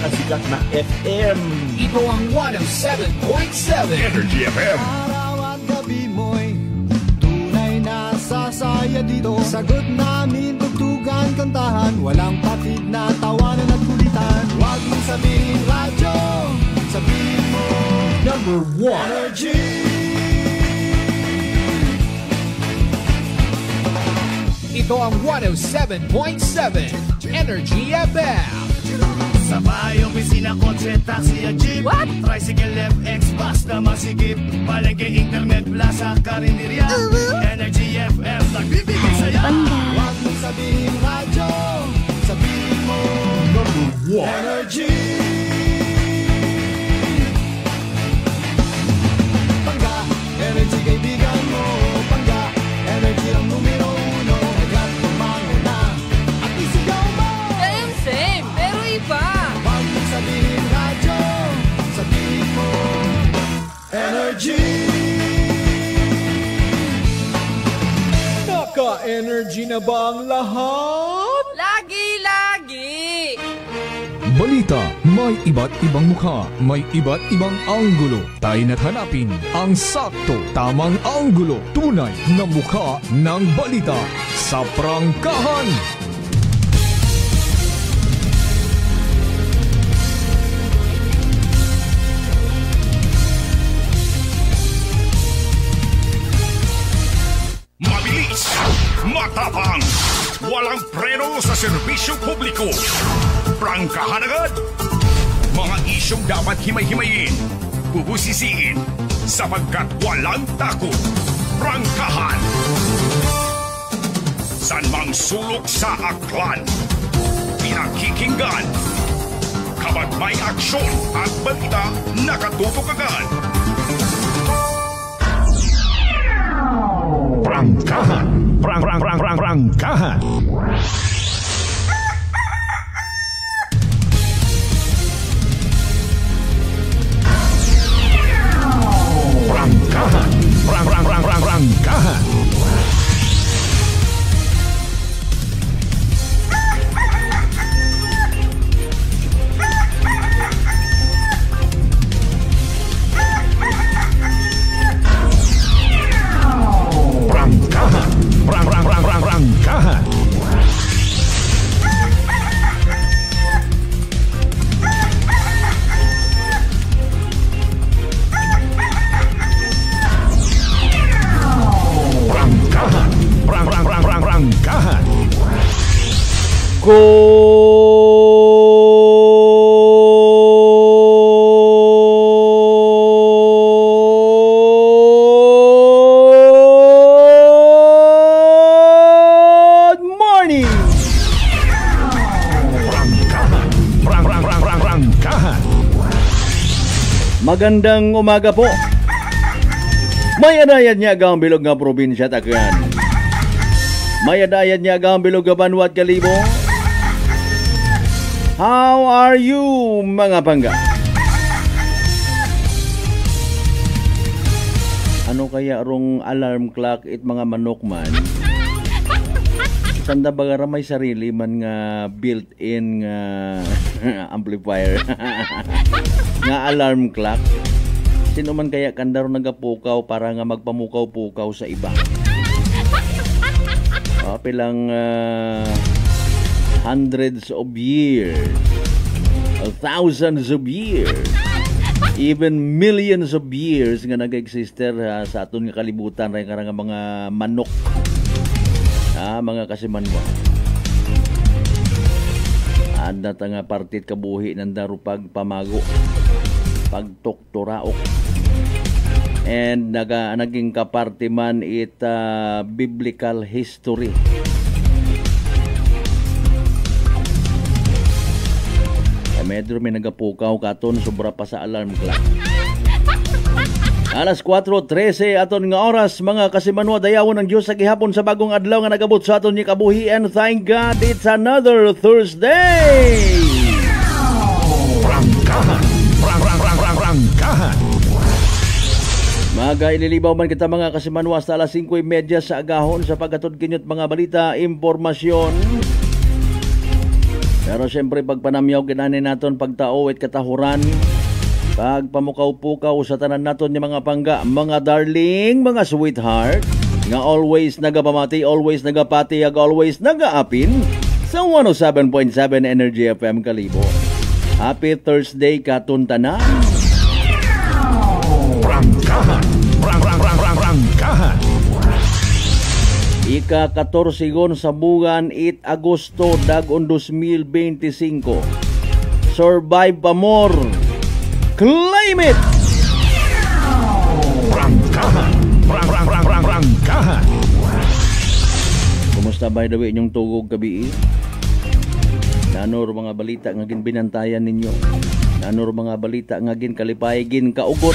pinakasikat na FM. Ito ang 107.7 Energy FM. Araw at gabi mo'y tunay na sasaya dito. Sagot namin, tugtugan, kantahan, walang patid na tawanan at kulitan. Huwag mong sabihin radyo, sabihin mo Number 1 Energy. Ito ang 107.7 Energy FM. Sa bahay, opisina, kotse, taxi at jeep. What? Tricycle, FX, basta masigip. Palengke, internet, plaza, karinderya. Energy FM, nagbibigay sa'yo. Huwag mong sabihin radyo, sabihin mo Number 1 Energy. Pangga, energy kaibigan mo. Pangga, energy ang numero uno. Agad tumango na at isigaw mo. Same, pero iba. Huwag mong sabihin radyo, sabihin mo Energy. Naka-energy na ba ang lahat? Lagi-lagi. Balita, may iba't ibang mukha, may iba't ibang anggulo. Tayo na't hanapin ang sakto, tamang anggulo. Tunay na mukha ng balita sa prangkahan. Mabilis, matapang, walang preno sa serbisyo publiko. Prangkahan agad. Mga isyong dapat himay-himayin, bubusisiin, sapagkat walang takot. Prangkahan. San mang sulok sa aklan, pinakikinggan. Kapag may aksyon at balita, nakatutok agad. Prangkahan. Prangkahan. Prangkahan. Prangkahan. Prangkahan. Good morning! Prangkahan. Magandang umaga po. May adayan niya ang bilog nga probinsya Tacloban. May adayan niya ang bilog nga Banwat Kalibo. How are you mga pangga? Ano kaya rong alarm clock it mga manok man? Tanda bagara may sarili man nga built-in nga amplifier. Nga alarm clock. Sino man kaya kandaro nagapukaw para nga magpamukaw-pukaw sa iba? Pilang hundreds of years, thousands of years, even millions of years nga nag-exister sa aton nga kalibutan ray karang mga manok, mga kasimanwa. Anda ta nga partit kabuhi nandaro pagpamago, pagtoktoraok, and naging kaparte man it biblical history. Medyo may nagapukaw katon sobra pa sa alarm clock. Alas 4:13 aton nga oras mga kasimanwa, dayawon ng Dios sa gihapon sa bagong adlaw nga nagabot sa aton ni kabuhi, and thank God it's another Thursday. Prangkahan. Maga ililibaw man kita mga kasimanwa sa alas 5:30 sa agahon sa paghatod kinyot mga balita, impormasyon Pero siyempre pagpanamyaw kinani naton pagtao at katahuran, pagpamukaw-pukaw sa tanan naton yung mga pangga, mga darling, mga sweetheart, nga always nagapamati, always nagapati, always nagaapin sa 107.7 Energy FM Kalibo. Happy Thursday katuntanan. Rangkahan. Rangkahan. Ika-14 sa buwan 8 Agosto dagon 2025. Survive pa more. Claim it! Rangkahan. Rangkahan. Kumusta by the way inyong tugog gabi? Nanor mga balita nga ginbinantayan ninyo. Nanor mga balita nga ginkalipay, ginkaugot.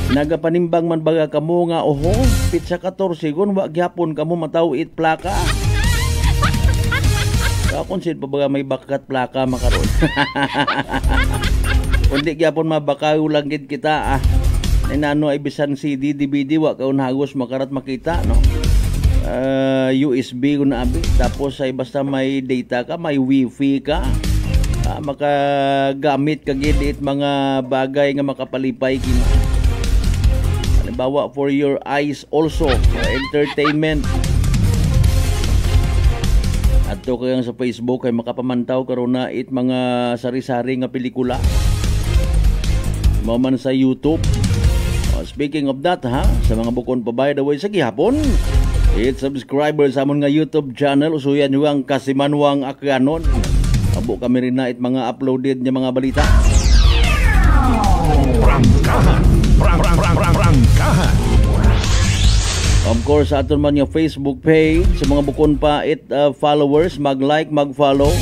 Nagapanimbang man baga kamo nga oho, pitsa 14 gun wa gyapon kamo mataw it plaka. Kakonsid pa baga may bakat plaka makaron. Kundi gyapon mabakaw lang gid kita ah. Nano ay bisan CD, DVD wa kaun hagos makarat makita no. USB kun abi tapos ay basta may data ka, may wifi ka. Makagamit ka gid it mga bagay nga makapalipay kini. Bawa for your eyes also, for entertainment. Adto kayang sa Facebook kay makapamantaw karon na it mga sari-sari nga pelikula. Maman sa YouTube. Speaking of that ha, sa mga bukon pa by the way sa gihapon, hit subscribers sa amon nga YouTube channel, usuyan nyo ang Kasimanwang Akyanon. Abo kami rin na it mga uploaded nga mga balita. Rangkahan. Rangkahan. Of course, sa aton man yung Facebook page, sa mga bukon pa it followers, mag-like, mag-follow.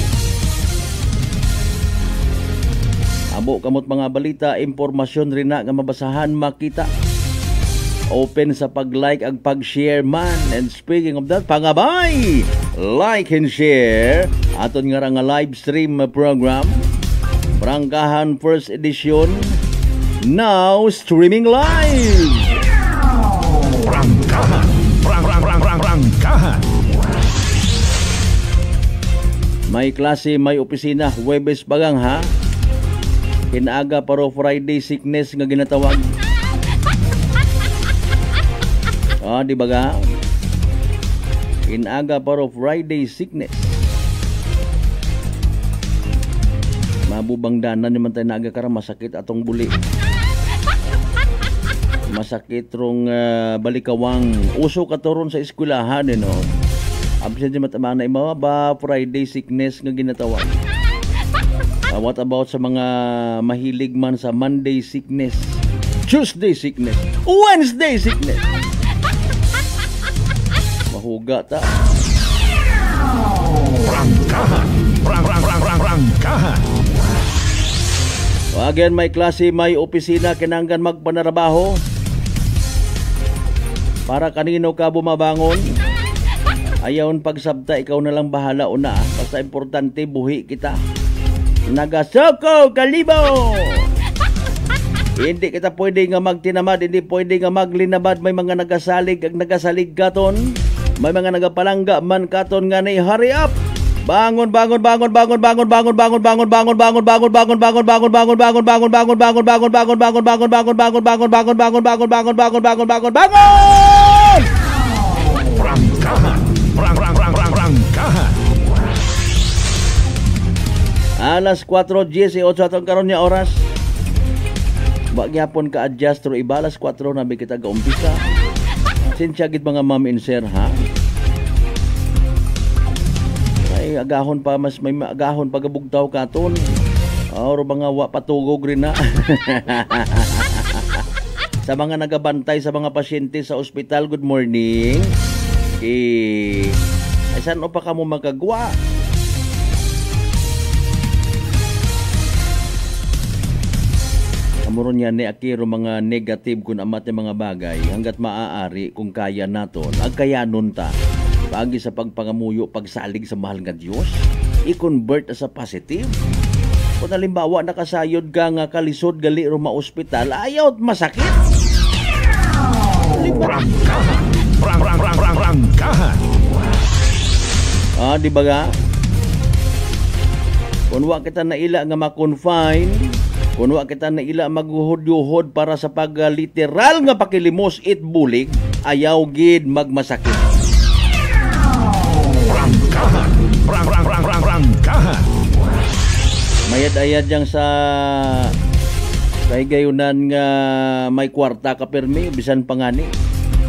Abo kamot mga balita, impormasyon rin na nga mabasahan, makita. Open sa pag-like ag pag-share man. And speaking of that, pangabay! Like and share aton nga nga live stream program. Rangkahan First Edition. Now streaming live. Rangkahan. Rangkahan. May klase, may opisina, Huwebes bagang ha. Kinaaga paro Friday sickness nga ginatawag. Di baga? Kinaaga paro Friday sickness. Mabubangdanan naman tayo naaga kara masakit atong buli. Masakit rong balikawang uso katoron sa eskwelahan no. Absent di matamana imawa ba Friday sickness nga ginatawag. What about sa mga mahilig man sa Monday sickness, Tuesday sickness, Wednesday sickness? Mahuga ta. Rangkahan. Rangkahan. Again, may klase, may opisina, kinanggan magpanarabaho. Para kanino ka bumabangon? Ayawn pagsabta, ikaw na lang bahala una. Basta importante, buhi kita. Nagasoko, Kalibo! Hindi kita pwede nga magtinamad, hindi pwede nga maglinabad. May mga nagasalig, ag nagasalig katon. May mga nagapalangga man katon nga ni hurry up! Bangon. Rangkahan. Alas 4:18 atong karon nya oras. Wa gyapon ka adjust ro ibalas 4 na bi kita ga umpisa. Sinsya gid mga ma'am and sir ha. Ay agahon pa mas may agahon pagabugtaw katon. Oro mga wa patugog rin na. Sa mga nagabantay sa mga pasyente sa ospital, good morning. Ay saan o pa ka mo magagwa? Kamuron yan ni akiro mga negative kung amat mga bagay hanggat maaari kung kaya naton agkayanon ta pagi sa pagpangamuyo pagsalig sa mahal nga Dios i-convert sa positive. Kung halimbawa nakasayod ka nga kalisod gali ro ma-ospital ayaw masakit. Rangkahan. Di ba ga? Kung wa kita na ila nga ma-confine, kung wa kita na ila maghuhod-yuhod para sa pag-literal nga pakilimos it bulig, ayaw gid magmasakit. Rangkahan. Rangkahan. Mayad-ayad yang sa kay gayunan nga may kwarta ka permi bisan pangani.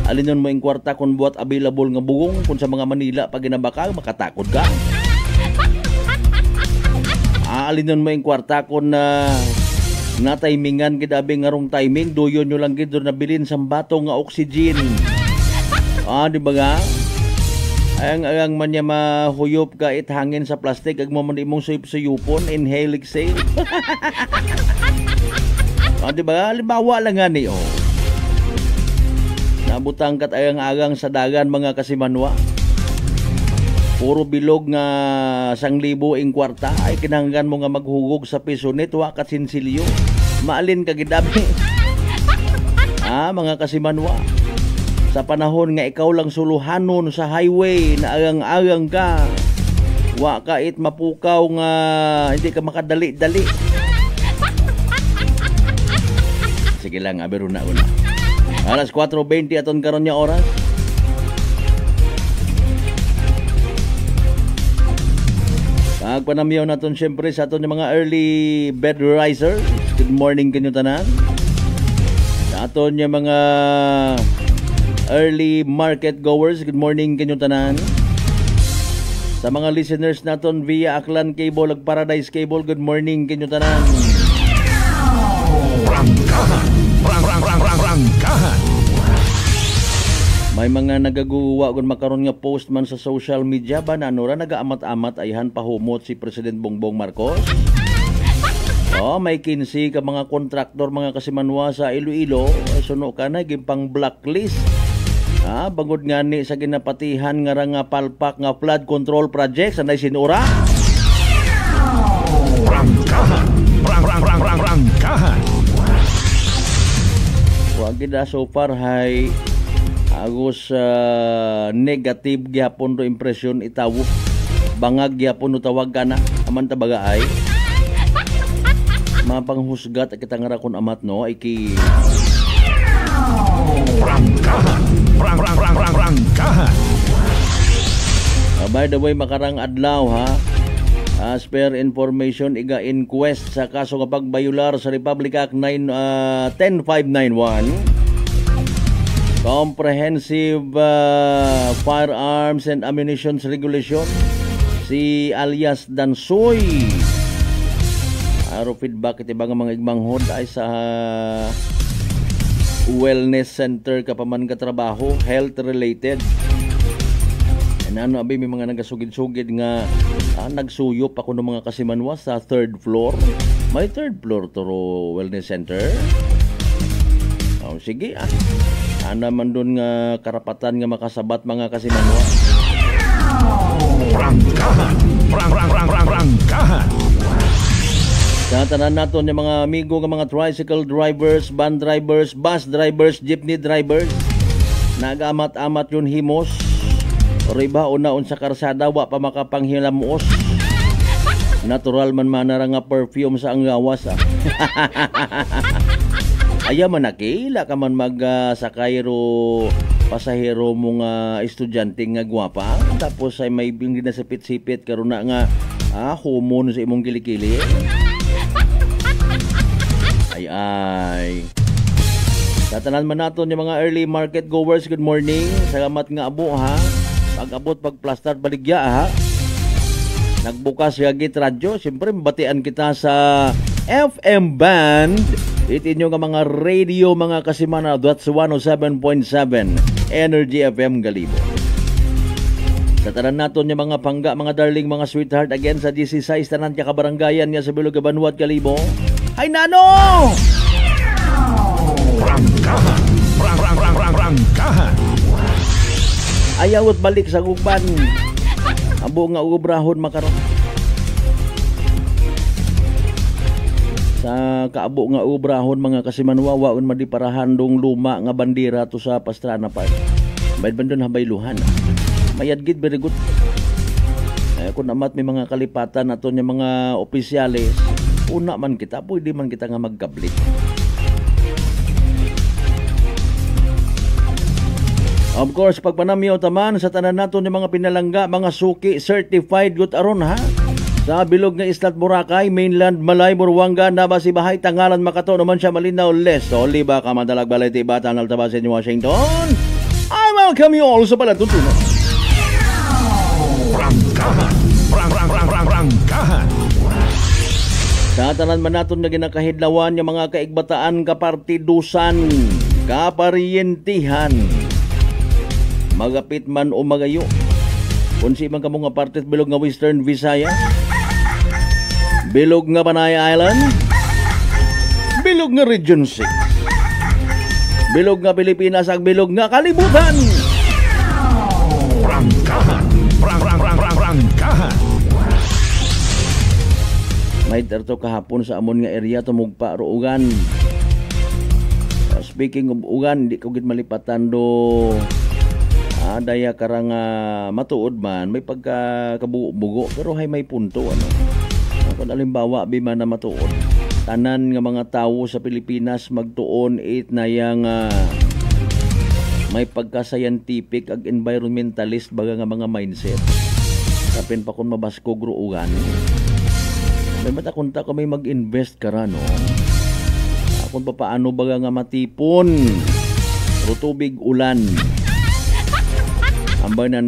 Alinon mo yung kwarta kung buat available nga bugong kung sa mga Manila pag ginabaka makatakod ka. Alinon mo yung kwarta kung na timingan kidabi nga rong timing duyon nyo lang gid nabilin sa bato nga oxygen. Di ba nga? Ang man niya mahuyop ka it hangin sa plastic ag mo man imong suyup-suyupon inhale exhale. Di ba? Halimbawa lang nga ni nabutang kat agang-agang sa dagan mga kasimanwa. Puro bilog nga 1,000 ing kwarta ay kinahanglan mo nga maghugog sa piso nito kat sinsilyo. Maalin ka gidabi. Mga kasimanwa. Sa panahon nga ikaw lang suluhanon sa highway na agang-agang ka, wa ka it mapukaw nga hindi ka makadali-dali. Sige lang, abero na una. Alas 4:20 aton karon nya oras. Pagpanamyaw naton syempre sa aton mga early bed risers. Good morning kanyo tanan. Sa aton mga early market goers, good morning kanyo tanan. Sa mga listeners naton via Aklan Cable ug Paradise Cable, good morning kanyo tanan. Rangkahan. Rangkahan. May mga nagaguwa kung makaroon nga post man sa social media ba na ra nagaamat-amat ayhan pahumot si President Bongbong Marcos. May 15 ka mga kontraktor mga kasimanwa sa Iloilo, suno ka na gimpang blacklist. Bangod nga ni sa ginapatihan nga nga palpak nga flood control project sa sinura. Rangkahan. Rangkahan. Wag gid so far hay agos negative gyapon ro impresyon itawo. Bangag gyapon no tawag kana aman tabaga ay mapanghusgat kita nga ra kun amat no ay ki Rangkahan. Rangkahan. By the way, makarang adlaw as per information iga inquest sa kaso nga pagbayular sa Republic Act 10591 Comprehensive Firearms and Ammunitions Regulation, si alias Dansoy. Aro feedback iti mga igmanghod ay sa wellness center kapaman ka trabaho, health related. Abi may mga nagasugid-sugid nga nagsuyop ako ng mga kasimanwa sa 3rd floor. May 3rd floor to wellness center. Sige man doon nga karapatan nga makasabat mga kasimanwa. Rangkahan. Rangkahan. Sa tanan naton yung mga amigo nga mga tricycle drivers, van drivers, bus drivers, jeepney drivers, nagamat-amat yun himos. O iba una-un sa karsada wa pa makapanghilamuos. Natural man manara nga perfume sa anggawas. Aya man nakila ka man magsakay ro pasahero mo nga estudyante nga gwapa. Tapos ay may hindi na sipit-sipit karon na nga humon sa imong kilikili. Ay. Tatanan man naton yung mga early market goers, good morning. Salamat nga abo Pag-abot pagplastar baligya Nagbukas yagit radyo. Siyempre mabatian kita sa FM band. Itinyo nga mga radio mga kasimana. That's 107.7 Energy FM Galibo. Sa tanan naton yung mga pangga, mga darling, mga sweetheart. Again sa GC6 tanan kya kabarangayan nga sa Bilog Banwat Galibo. Ay nano! Rangkahan. Rangkahan. Ayawot balik sa guban. Abo nga ubrahon makaron. Sa kaabo nga ubrahon mga kasimanwa waon madiparahan dong luma nga bandera to sa Pastrana Park. Bayad bandon habay luhan. Mayad gid very good. kung amat may mga kalipatan ato niya mga opisyalis, una man kita, pwede man kita nga magkablit. Of course, pagpanamyaw taman sa tanan nato ni mga pinalangga, mga suki, certified good aron ha. Sa bilog nga Islat Boracay, Mainland, Malay, Buruanga, Nabasibahay, Tangalan, Makato, naman siya Malinaw, Lesto, Liba, Kamadalag, Balay, Tibatan, Altabasin, Washington. I welcome you all sa Palatuntunan. Rangkahan. Sa tanan man naton nga ginakahidlawan yung mga kaigbataan, kapartidusan, kaparyentihan, magapit man o magayo. Kung si man kamo nga partit bilog nga Western Visayas, bilog nga Panay Island, bilog nga Region 6, bilog nga Pilipinas, ang bilog nga kalibutan. Rangkahan. May terto kahapon sa amon nga area tumugpa ruugan. Speaking of ugan, di ko gid malipatan do daya karang matuod man, may pagkabugo pero hay may punto ano. Kung alimbawa bima na matuod, tanan nga mga tawo sa Pilipinas magtuon it na yang may pagka-scientific ag environmentalist baga nga mga mindset. Kapin pa kung mabaskog ruugan. May matakunta ko may mag-invest ka ra no. Kung paano baga nga matipon rutubig ulan. Ambay na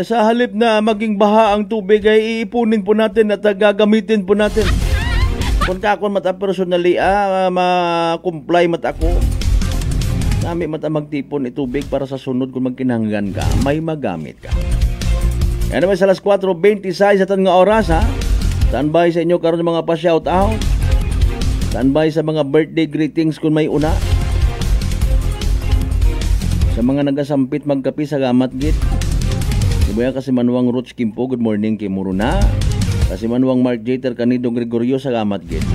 sa halip na maging baha ang tubig ay iipunin po natin at gagamitin po natin. Kung ka akong mata personally ma-comply mata ako, nami mata magtipon itubig para sa sunod kung magkinahanglan ka, may magamit ka. Anyway, sa alas 4:26 sa tan nga oras ha. Standby sa inyo karon mga pa-shout out. Standby sa mga birthday greetings kung may una. Sa mga nagasampit magkapi sa gamat git. Ibuya kasi Manuang Roots Kimpo, good morning kay Muruna. Kasi Manuang Mark Jeter Canido Gregorio sa gamat git.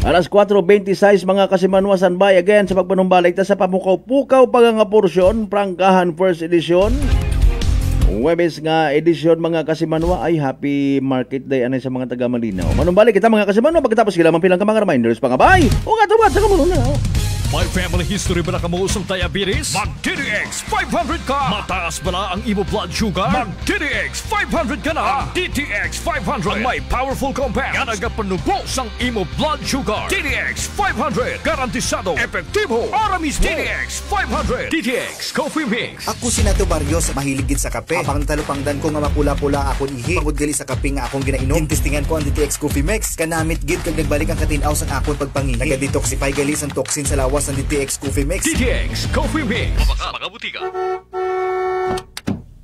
Alas 4:26 mga kasimanwa, standby again sa pagpanumbalik ta sa pamukaw-pukaw pag nga porsyon, Prangkahan First Edition. Webes nga edisyon mga kasimanwa ay happy market day anay sa mga taga Malinaw. Manumbalik kita mga kasimanwa pagkatapos kila man pilang ka mga reminders pa nga bay. O nga tuwad sa kamulo na. May family history ba na kamuusong diabetes? Mag-DTX 500 ka! Mataas ba na ang imo blood sugar? Mag-DTX 500 ka na! DTX 500 ang may powerful compounds nga nagapanubos ang imo blood sugar. DTX 500 garantisado, epektibo, aramis. DTX 500 DTX Coffee Mix. Ako si Nato Barrios, mahilig gid sa kape. Apang talupangdan ko nga mapula-pula akong ihi. Pagod gali sa kape nga akong ginainom. Tintistingan ko ang DTX Coffee Mix. Kanamit gid kag nagbalik ang katinaw sa akong pagpangihi. Naga-detoxify gali sa toxin sa lawas ng DTX Coffee Mix. DTX Coffee Mix. Mga butika.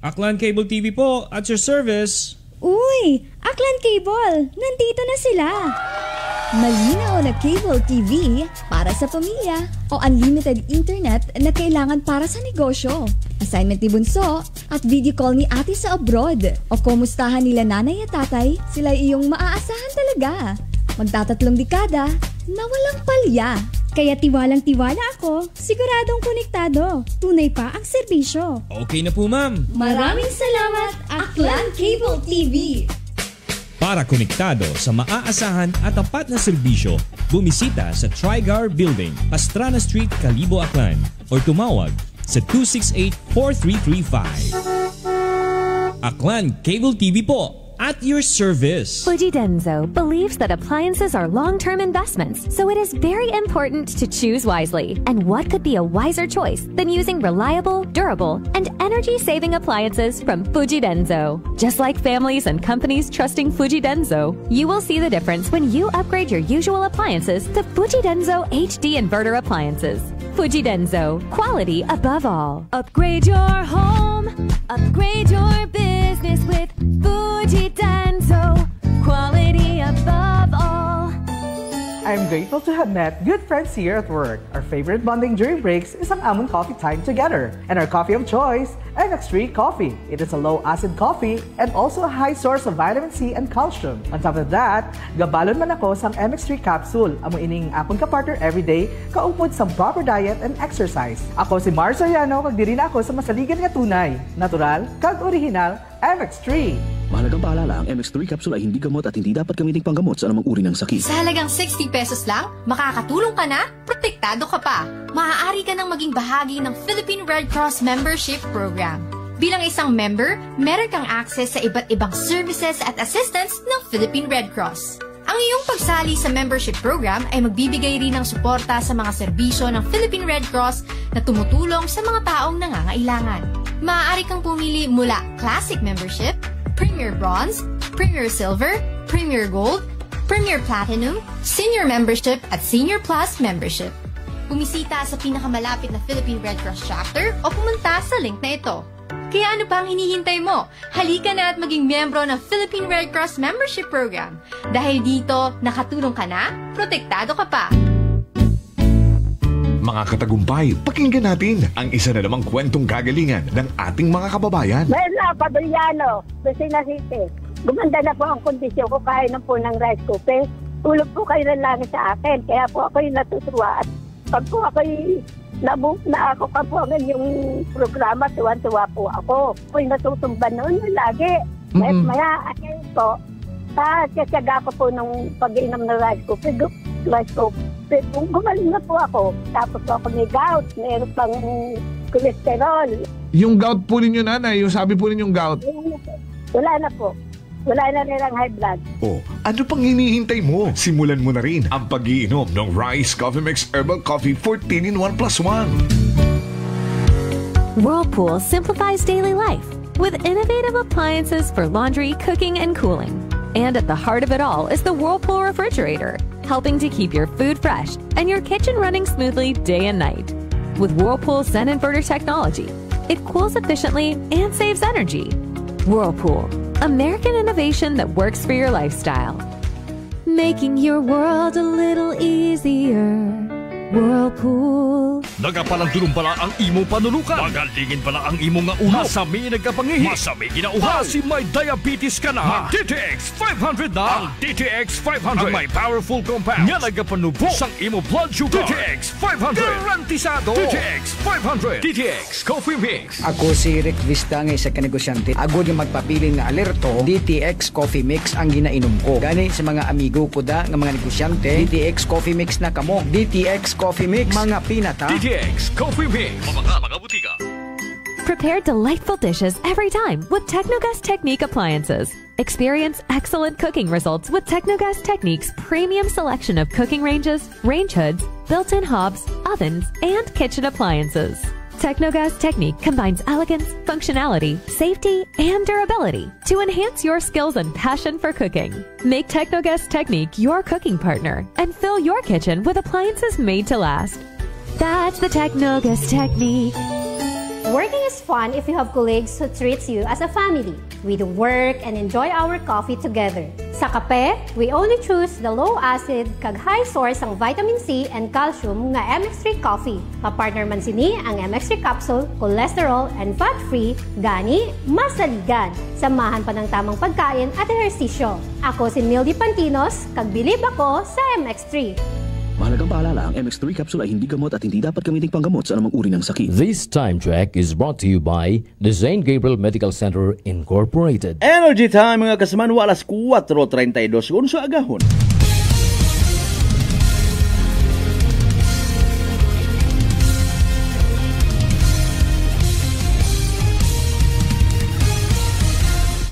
Aklan Cable TV po, at your service. Uy! Aklan Cable! Nandito na sila! Malinaw na cable TV para sa pamilya o unlimited internet na kailangan para sa negosyo. Assignment ni Bunso at video call ni ate sa abroad. O kumustahan nila nanay at tatay, sila iyong maaasahan talaga. Magtatatlong dekada na walang palya. Kaya tiwalang-tiwala ako, siguradong konektado. Tunay pa ang serbisyo. Okay na po, ma'am. Maraming salamat, Aklan Cable TV. Para konektado sa maaasahan at tapat na serbisyo, bumisita sa Trigar Building, Pastrana Street, Kalibo, Aklan, or tumawag sa 268-4335. Aklan Cable TV po. At your service. Fuji Denso believes that appliances are long-term investments, so it is very important to choose wisely. And what could be a wiser choice than using reliable, durable, and energy-saving appliances from Fuji Denso? Just like families and companies trusting Fuji Denso, you will see the difference when you upgrade your usual appliances to Fuji Denso HD inverter appliances. Fuji Denso, quality above all. Upgrade your home, upgrade your business with Fuji Denso, quality above all. Our I'm grateful to have met good friends here at work. Our favorite bonding during breaks is ang amon coffee time together. And our coffee of choice, MX3 Coffee. It is a low-acid coffee and also a high source of vitamin C and calcium. On top of that, gabalon man ako sa MX3 capsule. Amo ining akong kapartner everyday, kaupod sa proper diet and exercise. Ako si Mars Soriano, magdiri na ako sa masaligan nga tunay, natural, kag original, MX3. Mahalagang paalala, ang MX3 capsule ay hindi gamot at hindi dapat gamitin panggamot sa anumang uri ng sakit. Sa halagang 60 pesos lang, makakatulong ka na, protektado ka pa. Maaari ka nang maging bahagi ng Philippine Red Cross Membership Program. Bilang isang member, meron kang access sa iba't ibang services at assistance ng Philippine Red Cross. Ang iyong pagsali sa membership program ay magbibigay rin ng suporta sa mga serbisyo ng Philippine Red Cross na tumutulong sa mga taong nangangailangan. Maaari kang pumili mula Classic Membership, Premier Bronze, Premier Silver, Premier Gold, Premier Platinum, Senior Membership at Senior Plus Membership. Bumisita sa pinakamalapit na Philippine Red Cross chapter o pumunta sa link na ito. Kaya ano pa ang hinihintay mo? Halika na at maging miyembro ng Philippine Red Cross Membership Program. Dahil dito, nakatulong ka na, protektado ka pa. Mga katagumpay, pakinggan natin ang isa na namang kwentong kagalingan ng ating mga kababayan. Merla Padriano, Lucena City. Gumanda na po ang kondisyon ko kaya ng po ng rice cooker. Tulog po kayo ng langit sa akin, kaya po ako'y natutuwa. At pag po ako'y na ako ka po ang yung programa, tuwan-tuwa po ako. Ako'y natutumba noon lagi. Maya, akin po, kasyaga ko po nung pag-inom ng rice cooker. Gumaling na po ako. Tapos po ako may gout, mayroon pang cholesterol. Yung gout po ninyo, nanay, yung sabi po ninyong gout? Wala na po. Wala na rin ang high blood. Oh, ano pang hinihintay mo? Simulan mo na rin ang pag-iinom ng Rice Coffee Mix Herbal Coffee 14 in 1 plus 1. Whirlpool simplifies daily life with innovative appliances for laundry, cooking, and cooling. And at the heart of it all is the Whirlpool refrigerator, helping to keep your food fresh and your kitchen running smoothly day and night. With Whirlpool's Zen inverter technology, it cools efficiently and saves energy. Whirlpool, American innovation that works for your lifestyle. Making your world a little easier. Whirlpool. Nagapalang pala ang imong panulukan. Magalingin pala ang imong nga ulo. Masami nagkapangihi. Masami ginauhaw. Si may diabetes ka na. DTX 500 na. Ang DTX 500. Ang may powerful compounds. Nga nagapanubo sang imo blood sugar. DTX 500. Garantisado. DTX 500. DTX Coffee Mix. Ako si Rick Vista nga isa ka negosyante. Agod yung magpapili nga alerto. DTX Coffee Mix ang ginainom ko. Gani sa mga amigo ko da nga mga negosyante. DTX Coffee Mix na kamo. DTX Coffee Mix, mga pinata. DTX Coffee Mix. Mga butika. Prepare delightful dishes every time with Technogas Technique appliances. Experience excellent cooking results with Technogas Technique's premium selection of cooking ranges, range hoods, built-in hobs, ovens, and kitchen appliances. Technogas Technique combines elegance, functionality, safety, and durability to enhance your skills and passion for cooking. Make Technogas Technique your cooking partner and fill your kitchen with appliances made to last. That's the Technogas Technique. Working is fun if you have colleagues who treats you as a family. We do work and enjoy our coffee together. Sa kape, we only choose the low-acid kag high source ang vitamin C and calcium nga MX3 Coffee. Kapartner man sini ang MX3 Capsule, cholesterol and fat-free, gani, masaligan. Samahan pa ng tamang pagkain at ehersisyo. Ako si Mildy Pantinos, kag bilib ako sa MX3. Mahalagang paalala, ang MX3 capsule ay hindi gamot at hindi dapat gamitin panggamot sa anumang uri ng sakit. This time check is brought to you by the St. Gabriel Medical Center Incorporated. Energy time mga kasaman, alas 4:32 unsa agahon.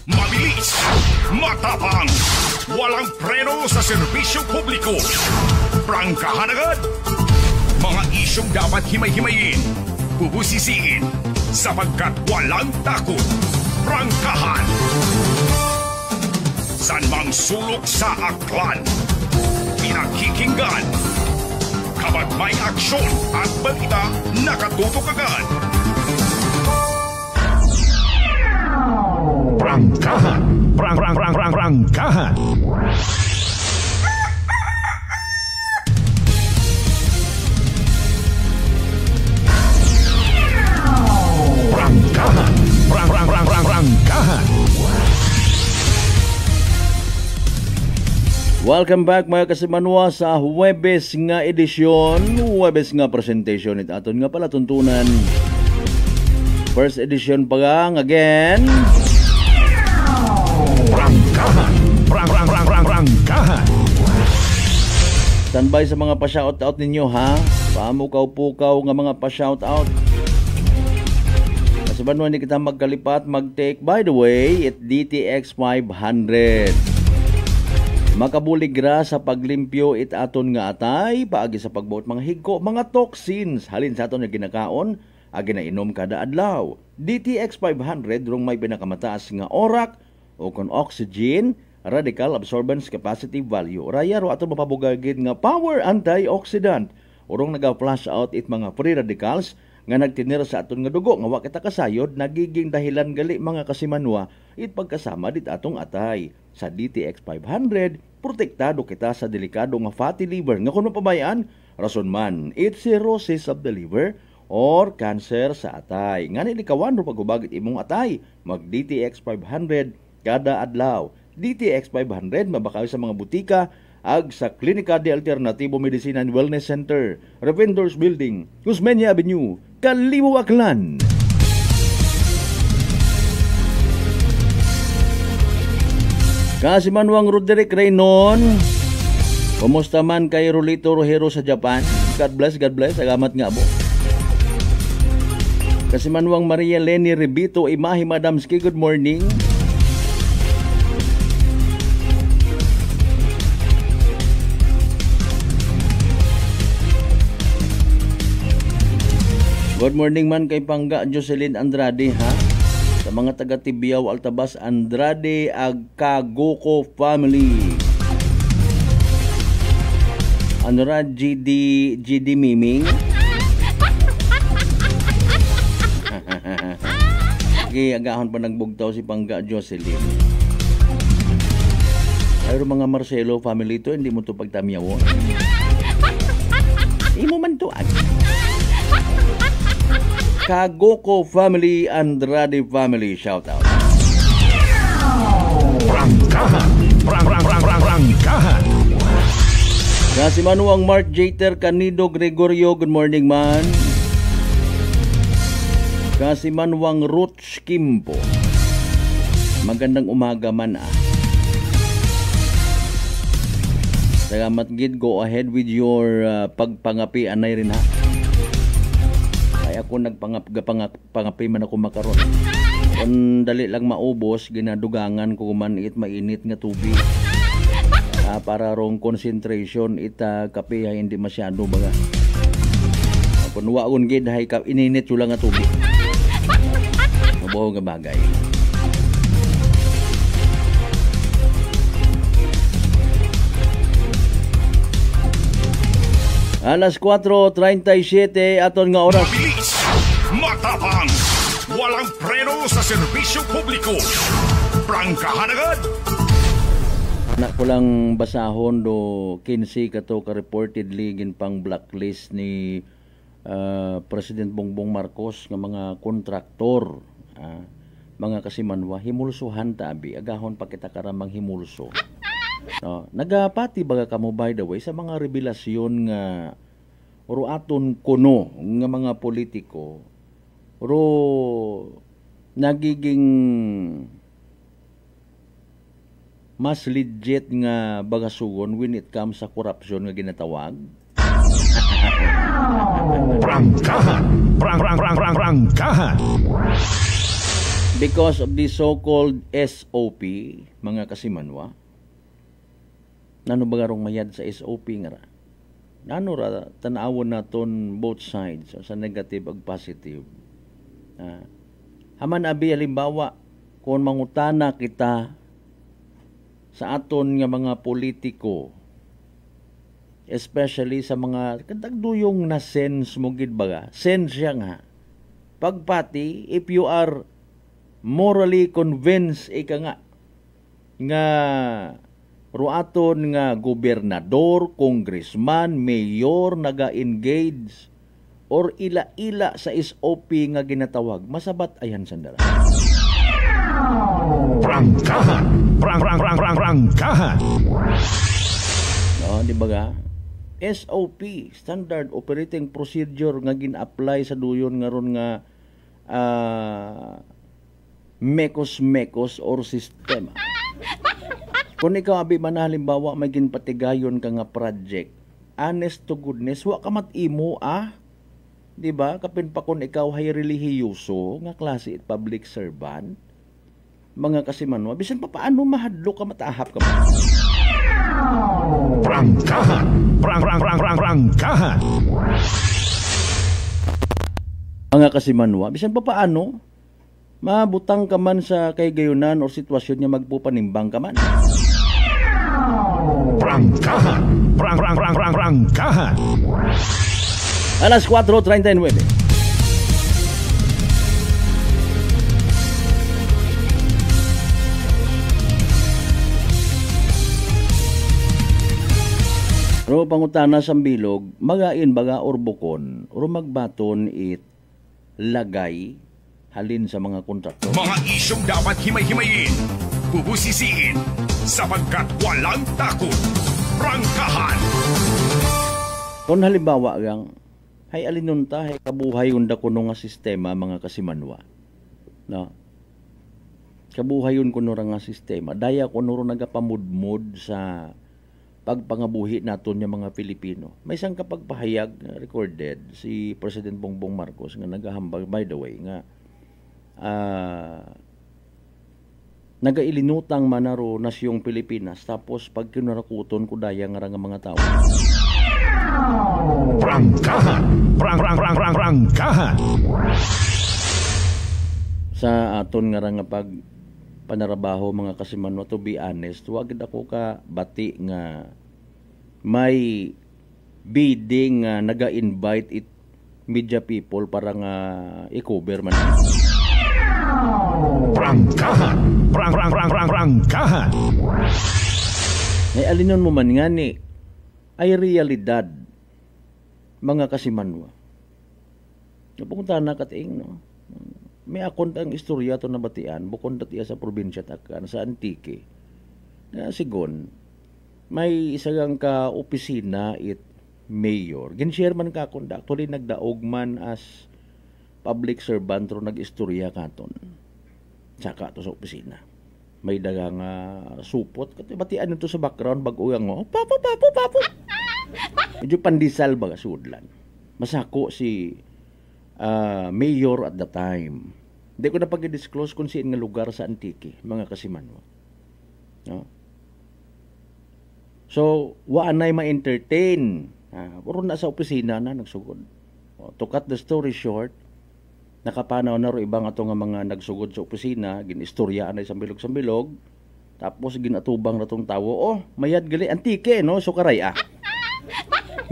Mabilis, matapang, walang preno sa serbisyo publiko. Prangkahan agad! Mga isyong dapat himay-himayin, bubusisiin, sapagkat walang takot. Prangkahan! San mang sulok sa aklan, pinakikinggan. Kapag may aksyon at balita, nakatutok agad. Prangkahan! Prangkahan! Welcome back mga kasimanwa sa Huwebes nga edisyon, Huwebes nga presentation it aton nga pala tuntunan. First edition pa gang again. Prangkahan. Standby sa mga pa-shoutout ninyo ha. Pamukaw-pukaw nga mga pa-shoutout. Sa banwa ni kita magkalipat, mag-take. By the way, it DTX 500. Makabuligra sa paglimpyo it aton nga atay, paagi sa pagbuot mga higko, mga toxins, halin sa aton nga ginakaon, agi na inom kada adlaw. DTX 500 rong may pinakamataas nga orak o kon oxygen, radical absorbance capacity value. Raya ro aton mapabugagid nga power antioxidant. Urong naga-flush out it mga free radicals nga nagtinir sa aton nga dugo nga wa kita kasayod, nagiging dahilan gali mga kasimanwa it pagkasama dit atong atay. Sa DTX 500, protektado kita sa delikado nga fatty liver nga kung mapabayaan, rason man it cirrhosis of the liver or cancer sa atay. Nga nilikawan ro pagubagit imong atay, mag DTX 500 kada adlaw. DTX 500 mabakaw sa mga butika ag sa Klinika de Alternativo Medicina and Wellness Center, Revendors Building, Guzmeña Avenue, Kalibo, Aklan. Kasimanwang Roderick Reynon, kumusta man kay Rolito Rojero sa Japan? God bless, agamat nga mo. Kasimanwang Maria Leni Ribito, Imahi Madamski, good morning. Good morning man kay Pangga Jocelyn Andrade ha. Sa mga taga Tibiao, Altabas, Andrade, Agkagoko family. Ano ra GD Miming? Okay, agahon pa nagbugtaw si Pangga Jocelyn. Ayro mga Marcelo family to, hindi mo to pagtamyawo. Imo man to Kagoko family, Andrade family, shout out. Prangkahan. Kasi manuang Mark Jater Canido Gregorio, good morning man. Kasi manuang Ruth Kimpo, magandang umaga man Salamat gid, go ahead with your pagpangapi anay rin ha. Ako nagpangapi man ako makaron. Kung dali lang maubos, ginadugangan ko man it mainit nga tubig. Para rong concentration ita kape ay hindi masyado baga. Kung waon gid hay ka ininit yo lang nga tubig. Mabuho nga bagay. Alas 4:37 aton nga oras. Mabilis, matapang, walang preno sa serbisyo publiko. Prangkahan agad. Anak ko lang basahon do 15 kato ka reportedly gin pang blacklist ni President Bongbong Marcos nga mga kontraktor, mga kasimanwa, himulsuhan tabi agahon pa kita karamang himulso. No, nagapati baga kamo by the way sa mga revelasyon nga ro aton kuno nga mga politiko ro nagiging mas legit nga bagasugon when it comes sa corruption nga ginatawag. Prangkahan. Because of the so-called SOP, mga kasimanwa, nano bagarong mayad sa SOP nga ra? Nano ra tan-awon naton both sides sa negative ag positive. Haman abi halimbawa kung mangutana kita sa aton nga mga politiko, especially sa mga kadagduyong na sense mo gid baga. Sense siya nga. Pagpati if you are morally convinced nga ruaton nga gobernador, congressman, mayor naga-engage or ila-ila sa SOP nga ginatawag, masabat ayan sandala. Prangkahan. Di ba ga? SOP, Standard Operating Procedure nga gin-apply sa duyon nga ron nga mekos-mekos or sistema. Kung ikaw abi man halimbawa may ginpatigayon ka nga project, honest to goodness, wa ka matimo di ba? Kapin pa kung ikaw hay relihiyoso nga klase at public servant, mga kasimanwa, bisan pa paano mahadlo ka, matahap ka ba? Prangkahan. Prangkahan. Mga kasimanwa, bisan pa paano mabutang ka man sa kaygayunan o sitwasyon niya magpupanimbang ka man. Prangkahan. Prangkahan. Alas 4:39. Pero pangutana sa bilog, magain baga or bukon, o magbaton it lagay halin sa mga kontraktor. Mga isyong dapat himay-himayin, bubusisiin, sapagkat walang takot. Prangkahan! Kung halimbawa gang, hay alinunta, hay kabuhay unda kuno nga sistema mga kasimanwa. No? Kabuhay yun kuno nga sistema. Daya kuno nagapamudmud sa pagpangabuhi naton yung mga Pilipino. May isang kapagpahayag recorded si President Bongbong Marcos nga nagahambag, by the way, nga nagailinutang manaro nasyong Pilipinas tapos pag kinarakuton ko daya nga mga tao. Prangkahan. Prangkahan. Sa aton nga pag panarabaho mga kasimanwa, to be honest, wag ako ka bati nga may bidding nga naga-invite it media people para nga i-cover man. Prangkahan. Prangkahan. Ay alinon mo man nga ni ay realidad mga kasimanwa. Napunta na katiing, no? May akon ang istorya to nabatian bukod dati sa probinsya takan sa Antique na sigon may isang ka opisina it mayor gin-share man ka akon actually nagdaog man as public servant ro nag-istorya katon saka to sa opisina may dagang supot kati batian nito sa background bag-o nga papo medyo pandisal baga sudlan masako si mayor at the time. Hindi ko na pag-disclose kung saan nga lugar sa Antique, mga kasimanwa. No? So, waanay ma-entertain. Puro na sa opisina na nagsugod. To cut the story short, nakapanaw na ro ibang ato nga mga nagsugod sa opisina, gin-istoryaan ay sambilog-sambilog, tapos ginatubang na tong tawo, mayad gali, Antique, no? So, karay,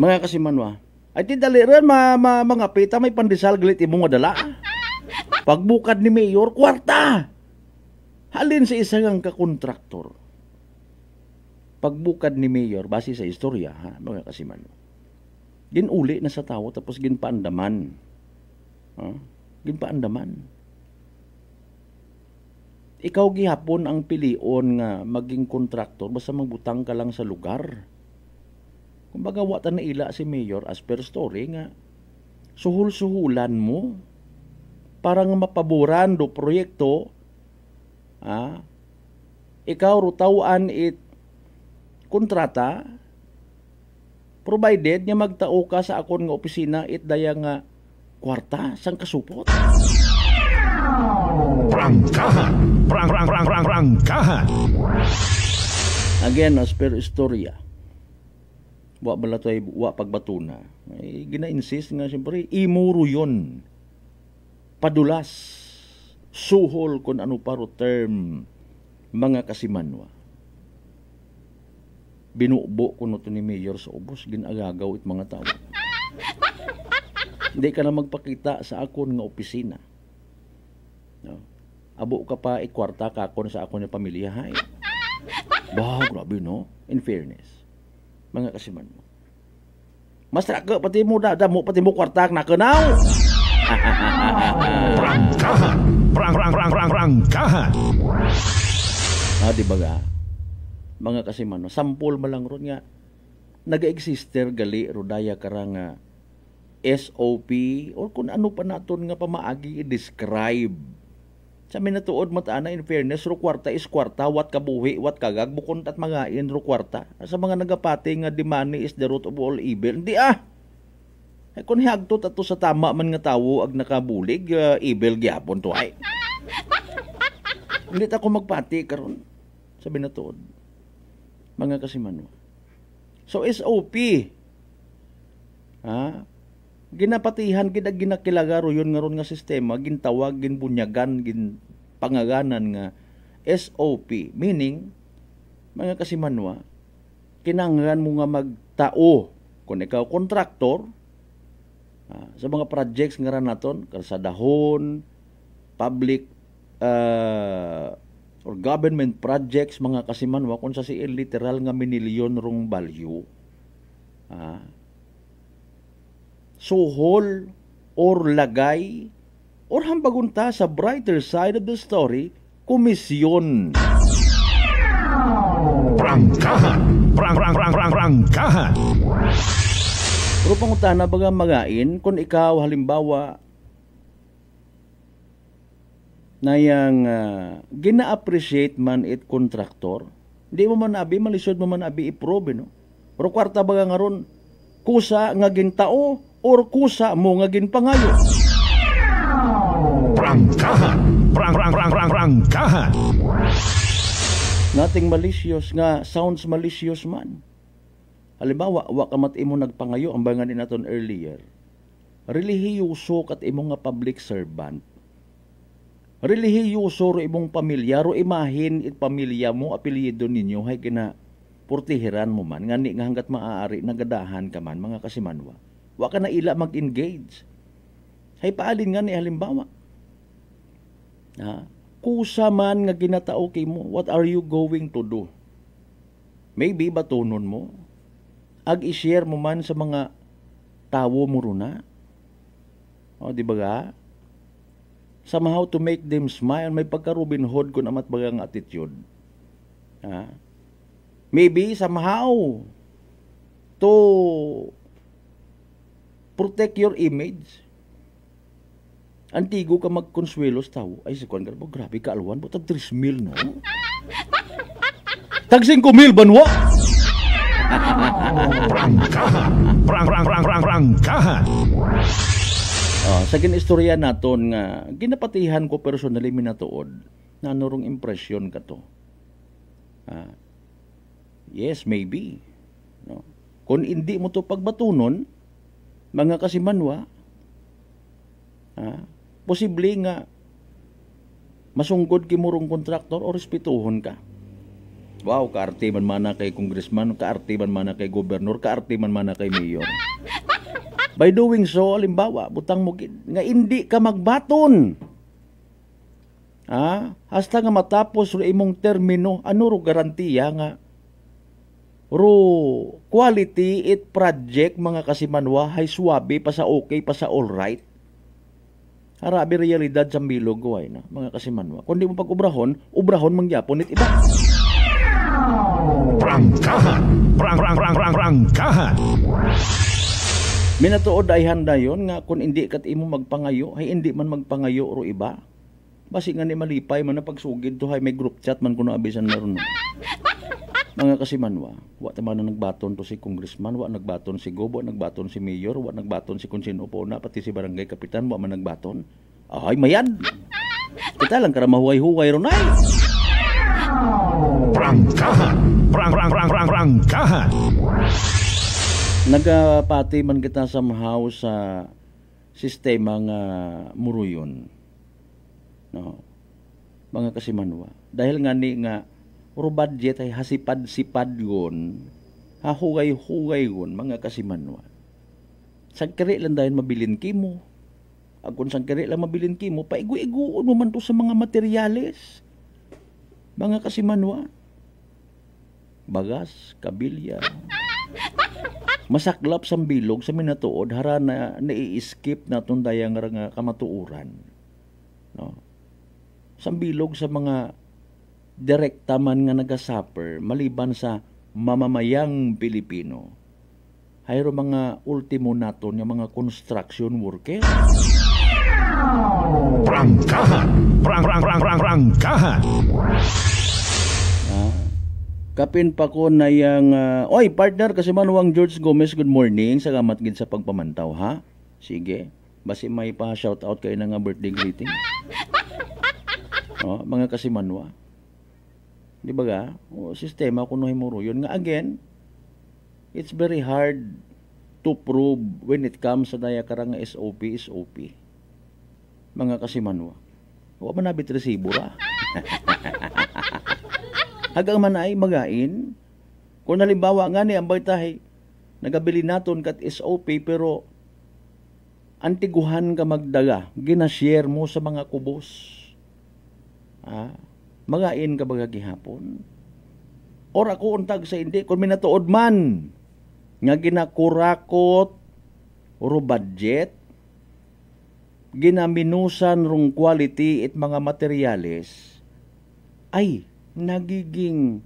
Mga kasimanwa, ay ti daliran mga pita may pandesal galit imong dala. Pagbukad ni mayor kwarta. Halin sa isang ka-kontraktor. Pagbukad ni mayor base sa istorya mga kasiman. Ginuli na sa tawo tapos ginpaandaman. Ginpaandaman. Ikaw gihapon ang pilion nga maging kontraktor basta magbutang ka lang sa lugar. Kumbaga wata na ila si mayor as per story nga suhul-suhulan mo para nga mapaboran do proyekto ikaw rutawan it kontrata provided nga magtao ka sa akon nga opisina it daya nga kwarta sang kasupot. Prangkahan. Prangkahan. Again as per istorya wa balatoy wa pagbatuna ay gina-insist nga siyempre imuro yon padulas suhol kun ano paro term mga kasimanwa binubo kuno to ni mayor sa ubos ginagagaw it mga tao hindi ka na magpakita sa akon nga opisina no? Abo ka pa ikwarta ka akon sa akon nga pamilya hay grabe no in fairness mga kasiman mo. Mas traka pati mo damo pati mo kwartak na kenaw. Prangkahan. Prangkahan. Di ba ga? mga kasimano, sampol malang ron nga nag-exister gali rodaya karang SOP or kung ano pa naton nga pamaagi i-describe. Sa minatuod mataana in fairness, ro kwarta is kwarta, wat kabuhi, wat kagag, bukon at mangain ro kwarta. Sa mga nagapati nga the money is the root of all evil. Hindi Ay kung hagtot ato sa tama man nga tawo ag nakabulig, evil gyapon to ay. Hindi ako magpati karon sa binatuod. Mga kasimano. So SOP. Ginapatihan gid ginakilagaro yon nga ron nga sistema gintawag ginbunyagan pangaganan nga SOP, meaning mga kasimanwa kinahanglan mo nga magtao kung ikaw kontraktor sa mga projects nga ran naton sa dahon public or government projects mga kasimanwa kung sa siil literal nga minilyon rong value suhol or lagay or hambagunta sa brighter side of the story, komisyon. Prangkahan! Prangkahan! Pero pangutana baga magain, kung ikaw halimbawa na yung gina-appreciate man it contractor, hindi mo man abi, malisod mo man abi iprobe, no? Pero kwarta baga nga ron, kusa nga gintao, or kusa mo nga ginpangayo. Prangkahan! Prangkahan! Nating malicious nga sounds malicious man. Halimbawa, wa ka mat imo nagpangayo ang bangan din naton earlier. Relihiyoso kat imo nga public servant. Relihiyoso ro imong pamilya ro imahin it pamilya mo apelyido ninyo hay kina purtihiran mo man ngani nga hanggat maaari nagadahan ka man mga kasimanwa. Wa ka na ila mag-engage. Hay paalin nga ni halimbawa. Kusa man nga ginatao kay mo, what are you going to do? Maybe batunon mo. Ag i-share mo man sa mga tawo mo runa. Di ba ga? Somehow to make them smile, may pagka-Robin Hood kung amat bagang attitude. Maybe somehow to protect your image. Antigo ka magkonsuelo sa tao. Ay, si Kwan Garbo, grabe ka alwan. Tag 3,000, no? Tag 5,000, banwa! Prangkahan! Sa ginistorya naton nga, ginapatihan ko personally minatuod na anurong impression ka to. Yes, maybe. No? Kung hindi mo to pagbatunon, mga kasimanwa, posible nga masunggod kimurong kontraktor o respetuhon ka. Wow, kaarte man mana kay congressman, kaarte man mana kay gobernador, kaarte man mana kay mayor. By doing so, halimbawa, butang mo nga hindi ka magbaton. Hasta nga matapos ro imong termino, ano ro garantiya nga ro quality it project mga kasimanwa hay suwabe pa sa okay pa sa all right. Harabi realidad sa bilog guway na mga kasimanwa. Kung di mo pag-ubrahon mangyapon it iba. Prangkahan! Prangkahan! Minatuod ay handa yon nga kung hindi kat imo magpangayo hay hindi man magpangayo ro iba. Basi nga ni malipay man na pagsugid to hay may group chat man kuno abisan naron. Mga kasimanwa, wa taman na nagbaton to si congressman, wa nagbaton si gobo, nagbaton si mayor, wa nagbaton si konsino po na, pati si barangay kapitan, wa man nagbaton. Ay, mayad! Kita lang kara mahuway-huway ron ay! Prangkahan! Prangkahan! Nagapati man kita somehow sa sistema nga muruyon. No? Mga kasimanwa. Dahil nga ni nga uro budget ay hasipad-sipad yun, hahugay-hugay yun, mga kasimanwa. Sagkari lang dahil mabilin kimo. Kung sagkari lang mabilin kimo, paigu-iguon mo man to sa mga materyales. Mga kasimanwa. Bagas, kabilya. Masaklap sa bilog sa minatuod, hara na nai-skip na itong dayang nga kamatuuran. No? Sa bilog sa mga direkta man nga nagasuffer maliban sa mamamayang Pilipino. Hayro mga ultimo naton nga mga construction worker. Prangkahan! Prangkahan! Kapin pa ko na yung... oy, partner, kasi manuwang George Gomez, good morning. Salamat gid sa pagpamantaw, ha? Sige. Basi may pa-shoutout kayo na nga birthday greeting. Mga kasimanwa. Di ba ga? Sistema kuno himuro yun. Nga again, it's very hard to prove when it comes sa daya karang SOP. Mga kasimanwa. Huwag man nabit resibo ra. Hagang man ay magain. Kung halimbawa nga ni ambay tayo, nagabili naton kat SOP pero antiguhan ka magdaga, ginashare mo sa mga kubos. Magain ka baga gihapon. Or ako untag sa hindi, kung minatuod man, nga ginakurakot, oro budget, ginaminusan rong quality at mga materyales, ay, nagiging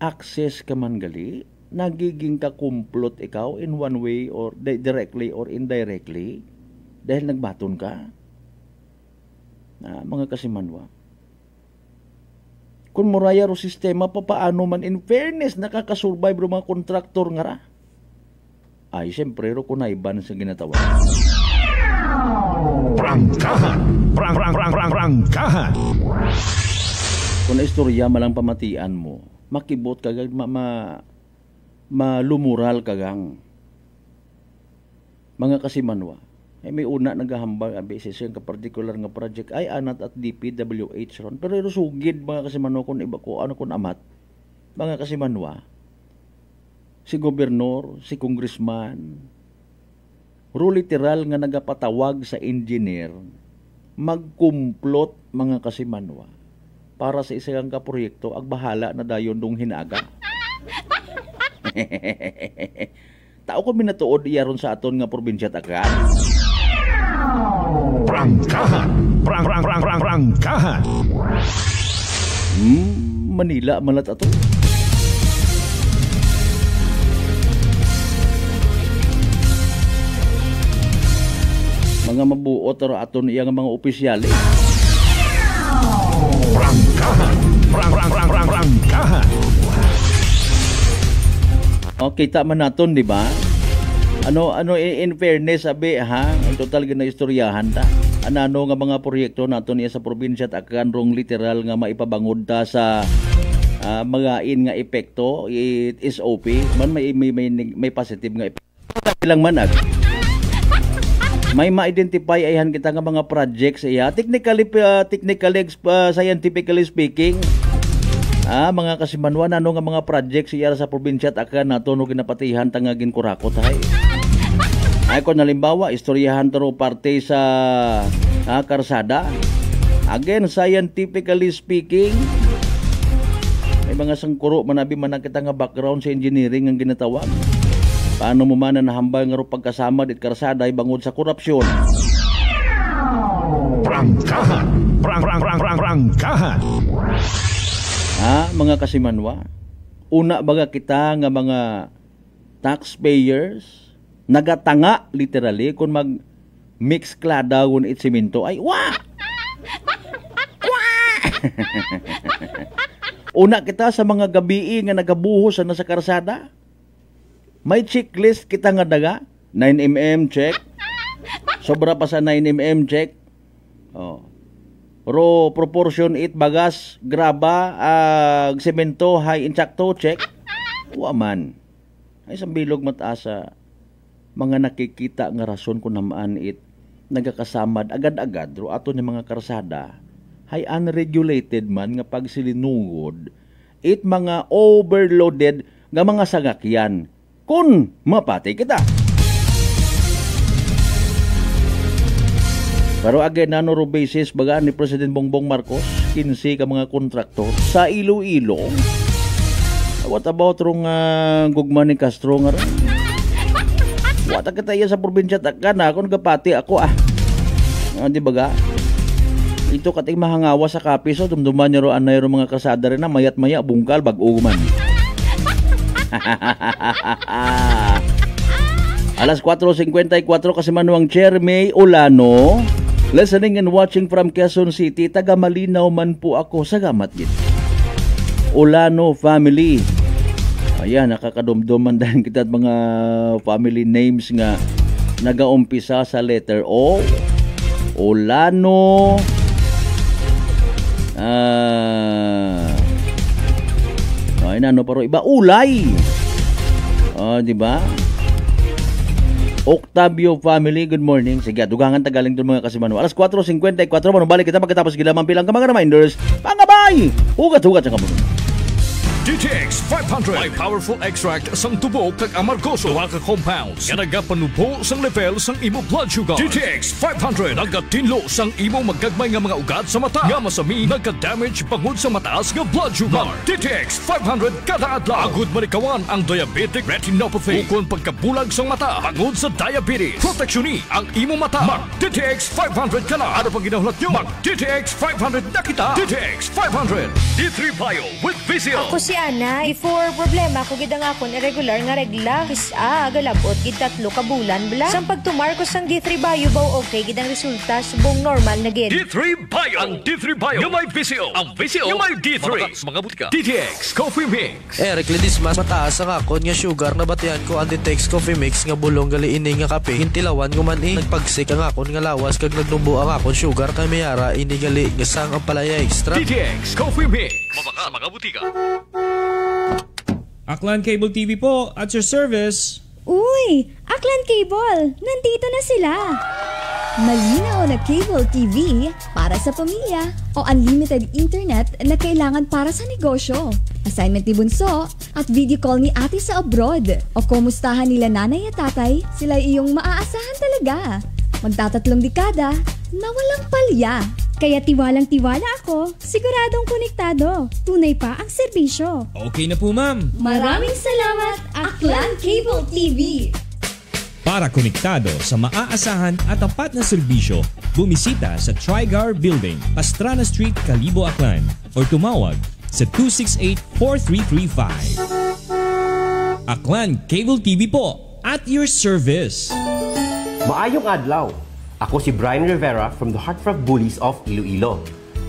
access ka man gali, nagiging kakumplot ikaw in one way or directly or indirectly, dahil nagbaton ka. Mga kasimanwa. Kung muraya ro sistema, paano man in fairness nakakasurvive ro mga kontraktor nga ra? Ay, siyempre ro kunayban sa ginatawa. Prangkahan! Prangkahan! Kung istorya malang pamatian mo, makibot kagag, malumural kagang. Mga kasimanwa. May una naghahambal beses yung ka-particular nga project ay anat at DPWH ron. Pero irusugid mga kasimanwa kung iba ko ano kung amat. Mga kasimanwa, si gobernador, si congressman, literal nga nagapatawag sa engineer, magkumplot mga kasimanwa para sa isang kaproyekto ag bahala na dayon dong hinaga. Tao ko minatuod iyaron sa aton nga probinsya takan. Prangkahan! Prangkahan! Manila malat ato. Mga mabuot aro aton iyang mga opisyal. Prangkahan! Prangkahan! Okay, tama naton, di ba? Ano in fairness sabi ha, ang total gina istoryahan ta. Ano nga mga proyekto naton iya sa probinsya at akan rong literal nga maipabangod ta sa mga in nga epekto, it is OP man may positive nga epekto. Ilang manag. May ma-identify ayhan kita nga mga projects iya technically scientifically speaking. Mga kasimanwa nga mga projects iya sa probinsya at akan naton no ginapatihan tangagin kurakot hay. Ay kung nalimbawa, istoryahan taro parte sa karsada. Again, scientifically speaking, may mga sangkuro manabi man kita nga background sa engineering ang ginatawag. Paano mo man nahambal nga ro pagkasama dit karsada ay bangod sa korupsyon. Prangkahan! Prangkahan! Mga kasimanwa, una baga kita nga mga taxpayers nagatanga literally kung mag-mix klada kung itsimento ay una kita sa mga gabi nga nagabuhos na sa karsada, may checklist kita nga daga 9mm check, sobra pa sa 9mm check, ro proportion it bagas graba semento high insakto check, waman ay sambilog mataasa mga nakikita nga rason kung namaan it nagakasamad agad-agad ro ato ni mga karsada hay unregulated man nga pagsilinungod it mga overloaded nga mga sagakyan kun mapatay kita. Pero again ro basis baga ni President Bongbong Marcos 15 ka mga kontraktor sa Iloilo. What about rong gugma ni Castro nga ron? Wata kita iya sa probinsya takan kung nagapati ako di ba ga? Ito kating mahangawa sa kape so dumduman niyo roan na mga kasada rin na mayat maya bungkal bag-uman. Alas 4:54 kasi manuang Chair May Olano. Listening and watching from Quezon City. Taga Malinaw man po ako. Salamat gid. Olano family. Ayan, nakakadumduman dahil kita at mga family names nga nagaumpisa sa letter O. Olano. Ay, ano paro iba? Ulay. Di ba? Octavio family, good morning. Sige, dugangan tagaling doon mga kasimano. Alas 4:54, manubalik kita pagkatapos gilamang pilang ka mga reminders. Pangabay! Hugat-hugat sa kamunod. DTX 500 may powerful extract sang tubo kag amargoso duha ka compounds nga nagapanubo sang level sang imo blood sugar. DTX 500 nagatinlo sang imo magagmay nga mga ugat sa mata nga masami nagka-damage pangud sa mataas nga blood sugar. DTX 500 kada adlaw agud manikawan ang diabetic retinopathy ukon pagkabulag sang mata pangud sa diabetes. Proteksyon ang imo mata. Mag DTX 500 kana ano pang ginahulat nyo? Mag DTX 500 na kita. DTX 500 D3 Bio with Vizio. Si Ana, before problema ko gid ang akon irregular nga regla kisa galabot gid 3 ka bulan bla. Sang pagtumar ko sang D3 Bio baw okay gid ang resulta subong normal na gid. D3 Bio, ang D3 Bio nga may Vizio, ang Vizio nga may D3. Mga butika. DTX Coffee Mix. Recledis mas mataas ang akon nga sugar na batian ko ang DTX Coffee Mix nga bulong gali ini nga kape. Hintilawan ko man nagpagsik ang akon nga lawas kag nagnubo ang akon sugar kay mayara ini gali nga sang ang palaya extra. DTX Coffee Mix. Mabaka mga butika. Aklan Cable TV po, at your service. Uy! Aklan Cable! Nandito na sila! Malinaw na cable TV para sa pamilya o unlimited internet na kailangan para sa negosyo. Assignment ni Bunso at video call ni ate sa abroad. O kumustahan nila nanay at tatay, sila iyong maaasahan talaga. Magtatatlong dekada na walang palya. Kaya tiwalang-tiwala ako, siguradong konektado. Tunay pa ang serbisyo. Okay na po, ma'am. Maraming salamat, Aklan Cable TV. Para konektado sa maaasahan at tapat na serbisyo, bumisita sa Trigar Building, Pastrana Street, Calibo, Aklan or tumawag sa 268-4335. Aklan Cable TV po, at your service. Maayong adlaw. Ako si Brian Rivera from the Heartfelt Bullies of Iloilo.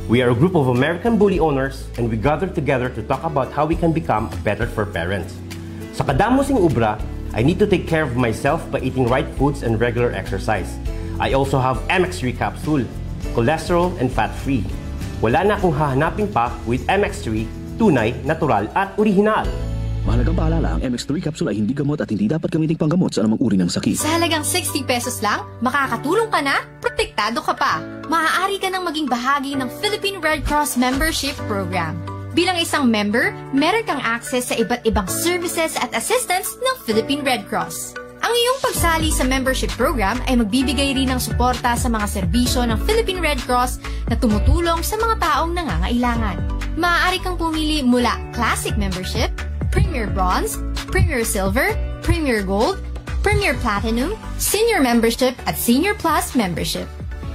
We are a group of American bully owners and we gather together to talk about how we can become better for parents. Sa kadamosing ubra, I need to take care of myself by eating right foods and regular exercise. I also have MX3 capsule, cholesterol and fat-free. Wala na akong hahanapin pa with MX3, tunay, natural at original. Mahalagang paalala, ang MX3 capsule ay hindi gamot at hindi dapat gamitin panggamot sa anumang uri ng sakit. Sa halagang 60 pesos lang, makakatulong ka na, protektado ka pa. Maaari ka nang maging bahagi ng Philippine Red Cross Membership Program. Bilang isang member, meron kang access sa iba't ibang services at assistance ng Philippine Red Cross. Ang iyong pagsali sa membership program ay magbibigay rin ng suporta sa mga serbisyo ng Philippine Red Cross na tumutulong sa mga taong nangangailangan. Maaari kang pumili mula Classic Membership, Premier Bronze, Premier Silver, Premier Gold, Premier Platinum, Senior Membership at Senior Plus Membership.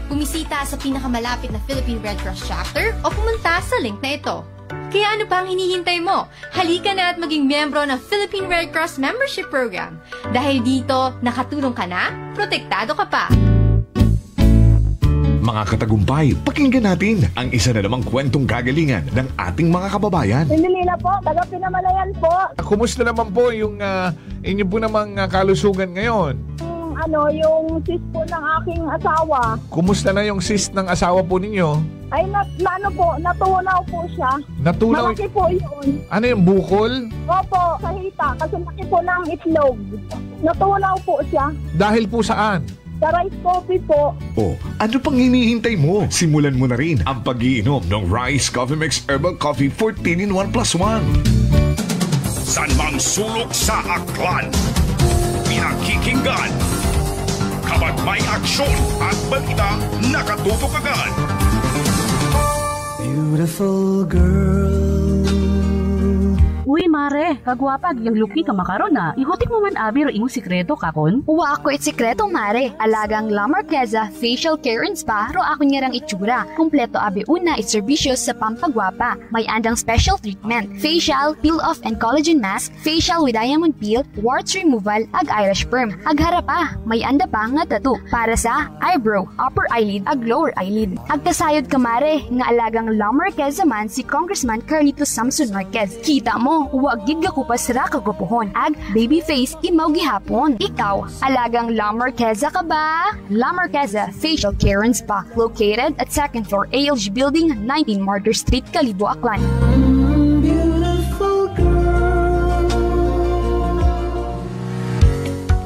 Bumisita sa pinakamalapit na Philippine Red Cross chapter o pumunta sa link na ito. Kaya ano pa ang hinihintay mo? Halika na at maging miyembro ng Philippine Red Cross Membership Program. Dahil dito, nakatulong ka na, protektado ka pa. Mga katagumpay, pakinggan natin ang isa na namang kwentong kagalingan ng ating mga kababayan. Pindilila po, taga Pinamalayan po. Kumusta naman po yung inyo po namang kalusugan ngayon? Yung cyst po ng aking asawa. Kumusta na yung cyst ng asawa po ninyo? Ay, natunaw po siya. Natunaw? Malaki po yun. Ano yung bukol? Opo, sa hita. Kasi laki po ng itlog. Natunaw po siya. Dahil po saan? Sa rice coffee po. Oh, ano pang hinihintay mo? Simulan mo na rin ang pag-iinom ng Rice Coffee Mix Herbal Coffee 14 in 1 plus 1. San mang sulok sa Aklan, pinakikinggan. Kapag may aksyon at balita, nakatutok agad. Beautiful girl. Uy, mare, kagwapag yung luki ka makaron na. Ihutik mo man abi ro imong sikreto kakon. Uwa ako sikreto, mare. Alagang La Marquesa Facial Care and Spa ro ako niyarang itsura. Kumpleto abi una itserbisyo sa pampagwapa. May andang special treatment. Facial, peel-off and collagen mask, facial with diamond peel, warts removal, ag eyelash perm. Ag harapa, may anda pa nga tattoo para sa eyebrow, upper eyelid, ag lower eyelid. Ag kasayod ka, mare, nga alagang La Marquesa man si Congressman Carlito Samson Marquez. Kita mo, huwag gid ka kupas ra kagupuhon. Ag baby face imaw gihapon. Ikaw, alagang La Marquesa ka ba? La Marquesa Facial Care and Spa, located at 2nd floor ALG Building, 19 Martyr Street, Calibo, Aklan.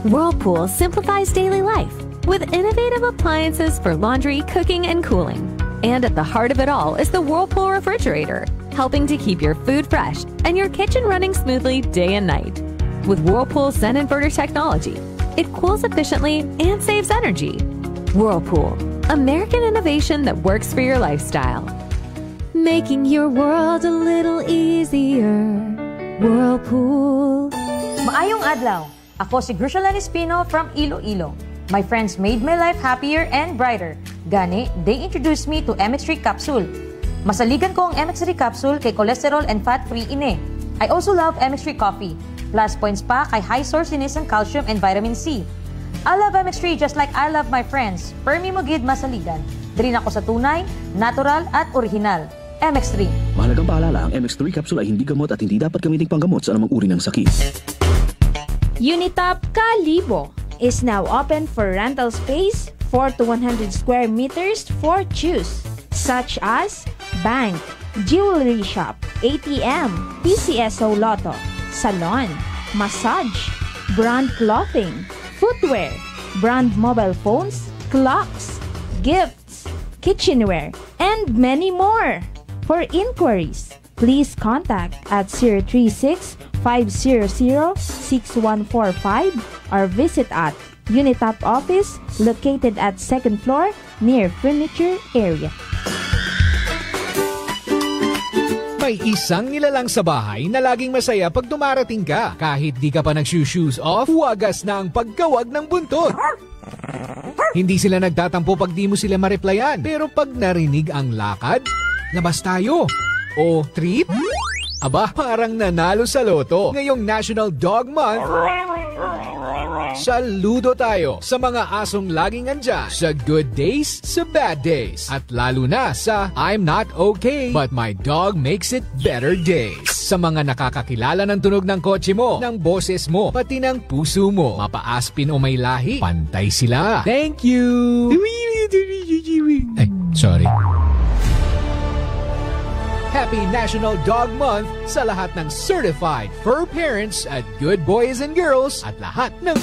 Whirlpool simplifies daily life with innovative appliances for laundry, cooking, and cooling. And at the heart of it all is the Whirlpool refrigerator, helping to keep your food fresh and your kitchen running smoothly day and night. With Whirlpool Zen Inverter technology, it cools efficiently and saves energy. Whirlpool, American innovation that works for your lifestyle. Making your world a little easier. Whirlpool. Maayong adlaw. Ako si Grushalan Espino from Iloilo. My friends made my life happier and brighter. Gani, they introduced me to MX3 capsule. Masaligan ko ang MX3 capsule kay cholesterol and fat-free ine. I also love MX3 coffee. Plus points pa kay high sourciness ng calcium and vitamin C. I love MX3 just like I love my friends. Permi mo gid masaligan. Diri ako sa tunay, natural at original. MX3. Mahalagang paalala, ang MX3 capsule ay hindi gamot at hindi dapat gamiting panggamot sa anumang uri ng sakit. Unitop Calibo is now open for rental space 4 to 100 square meters for choose, such as bank, jewelry shop, ATM, PCSO Lotto, salon, massage, brand clothing, footwear, brand mobile phones, clocks, gifts, kitchenware, and many more. For inquiries, please contact at 036-500-6145 or visit at Unitop office located at 2nd floor near furniture area. May isang nilalang sa bahay na laging masaya pag dumarating ka. Kahit di ka pa nag-shoes off, wagas na ang pagkawag ng buntot. Hindi sila nagtatampo pag di mo sila mareplyan. Pero pag narinig ang lakad, labas tayo. O treat? Aba, parang nanalo sa loto. Ngayong National Dog Month, saludo tayo sa mga asong laging andyan sa good days, sa bad days, at lalo na sa I'm not okay but my dog makes it better days. Sa mga nakakakilala ng tunog ng kotse mo, ng boses mo, pati ng puso mo, mapaaspin o may lahi, pantay sila. Thank you! Ay, sorry. Happy National Dog Month sa lahat ng certified fur parents at good boys and girls at lahat ng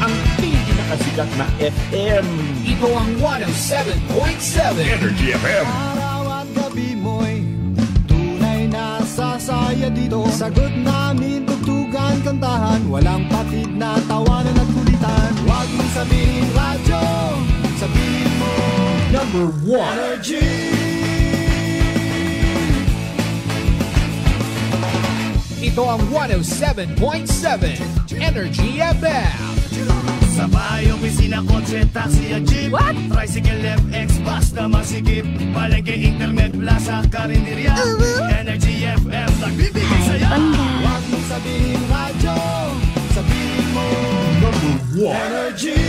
ang pinakasikat na FM. Ito ang 107.7 Energy FM. Araw at gabi mo'y tunay na sasaya dito. Sagot namin, tugtugan, kantahan, walang patid na tawanan at kulitan. Huwag mong sabihin radyo, sabihin mo number 1 Energy. Ito ang 107.7 Energy FM. Sa bahay, opisina, kotse, taxi at jeep. What? Tricycle, FX, basta masikip. Palengke, internet, plaza, karinderya. Energy FM, nagbibigay saya. Huwag mong sabihin radyo, sabihin mo number 1 Energy.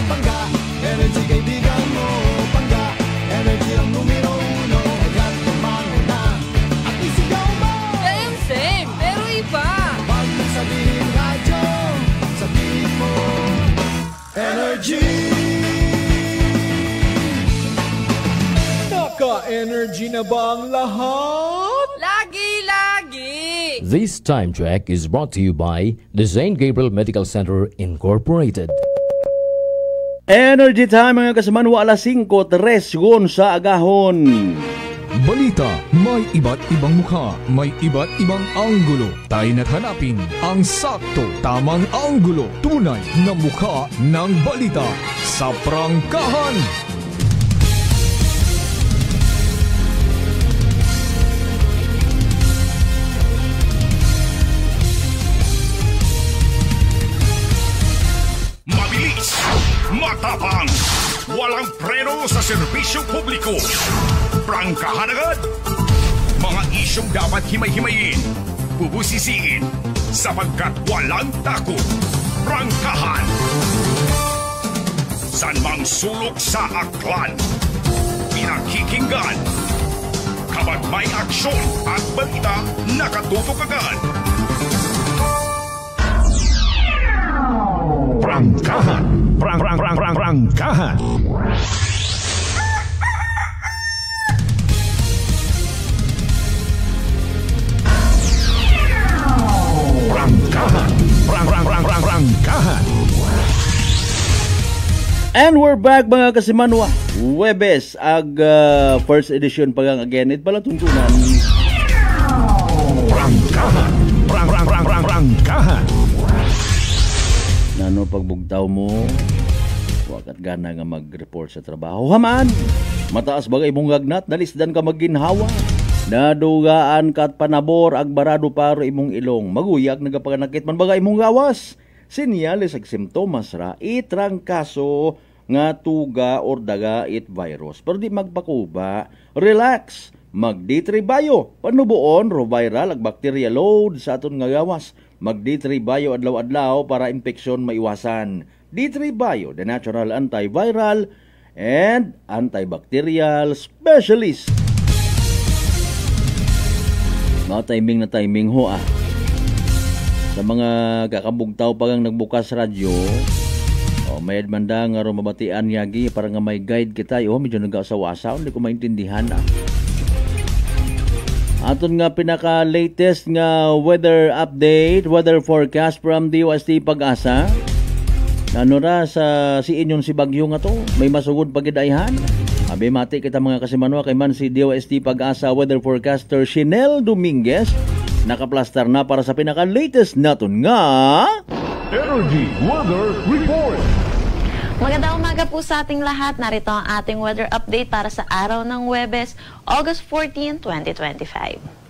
Pangga, energy kaibigan mo. Pangga, energy ang numero 1. Agad kumango na at isigaw mo. Same, pero iba. Huwag mong sabihin radyo, sabihin mo Energy. Naka-energy na ba ang lahat? Lagi-lagi. This time check is brought to you by the St. Gabriel Medical Center Incorporated. Energy time mga kasamanwa, alas 5:03 sa agahon. Balita, may iba't ibang mukha, may iba't ibang anggulo. Tayo na't hanapin ang sakto, tamang anggulo. Tunay na mukha ng balita sa prangkahan. Mabilis, matapang, walang preno sa serbisyo publiko. Prangkahan agad. Mga isyong dapat himay-himayin, bubusisiin, sapagkat walang takot. Prangkahan. San mang sulok sa aklan, pinakikinggan. Kapag may aksyon at balita, nakatutok agad. Prangkahan. Prangkahan. Prangkahan. And we're back mga kasimanwa. Webes ag first edition pagang again. It pala tuntunan. Prangkahan. Prangkahan. Nano pagbugtaw mo, wakat gana nga mag-report sa trabaho. Haman, mataas bagay mong gagnat, dalisdan ka magginhawa. Nadugaan kat panabor, agbarado paro imong ilong. Maguyag, nagapaganakit man bagay mong gawas. Sinyales ag simptomas ra, itrangkaso nga tuga or daga it virus. Pero di magpakuba, relax, mag-D3 bio. Panubuon, ro viral ag bacteria load sa aton nga gawas. Mag-D3 bio adlaw-adlaw para infeksyon maiwasan. D3 bio, the natural antiviral and antibacterial specialist. Mga timing na timing ho ah. Sa mga kakabugtaw pagang nagbukas radyo, may admanda nga ro mabatian yagi para nga may guide kita. Medyo nag-asawa-asaw, hindi ko maintindihan ah. Aton nga pinaka-latest nga weather update, weather forecast from DOST Pag-asa. Ano ra sa si inyon si Bagyo nga to, may masugod pagidayhan. Abi mati kita mga kasimanwa kay man si DOST Pag-asa weather forecaster Shinel Dominguez. Nakaplastar na para sa pinaka-latest naton nga Energy Weather Report. Magandang umaga po sa ating lahat. Narito ang ating weather update para sa araw ng Huwebes, August 14, 2025.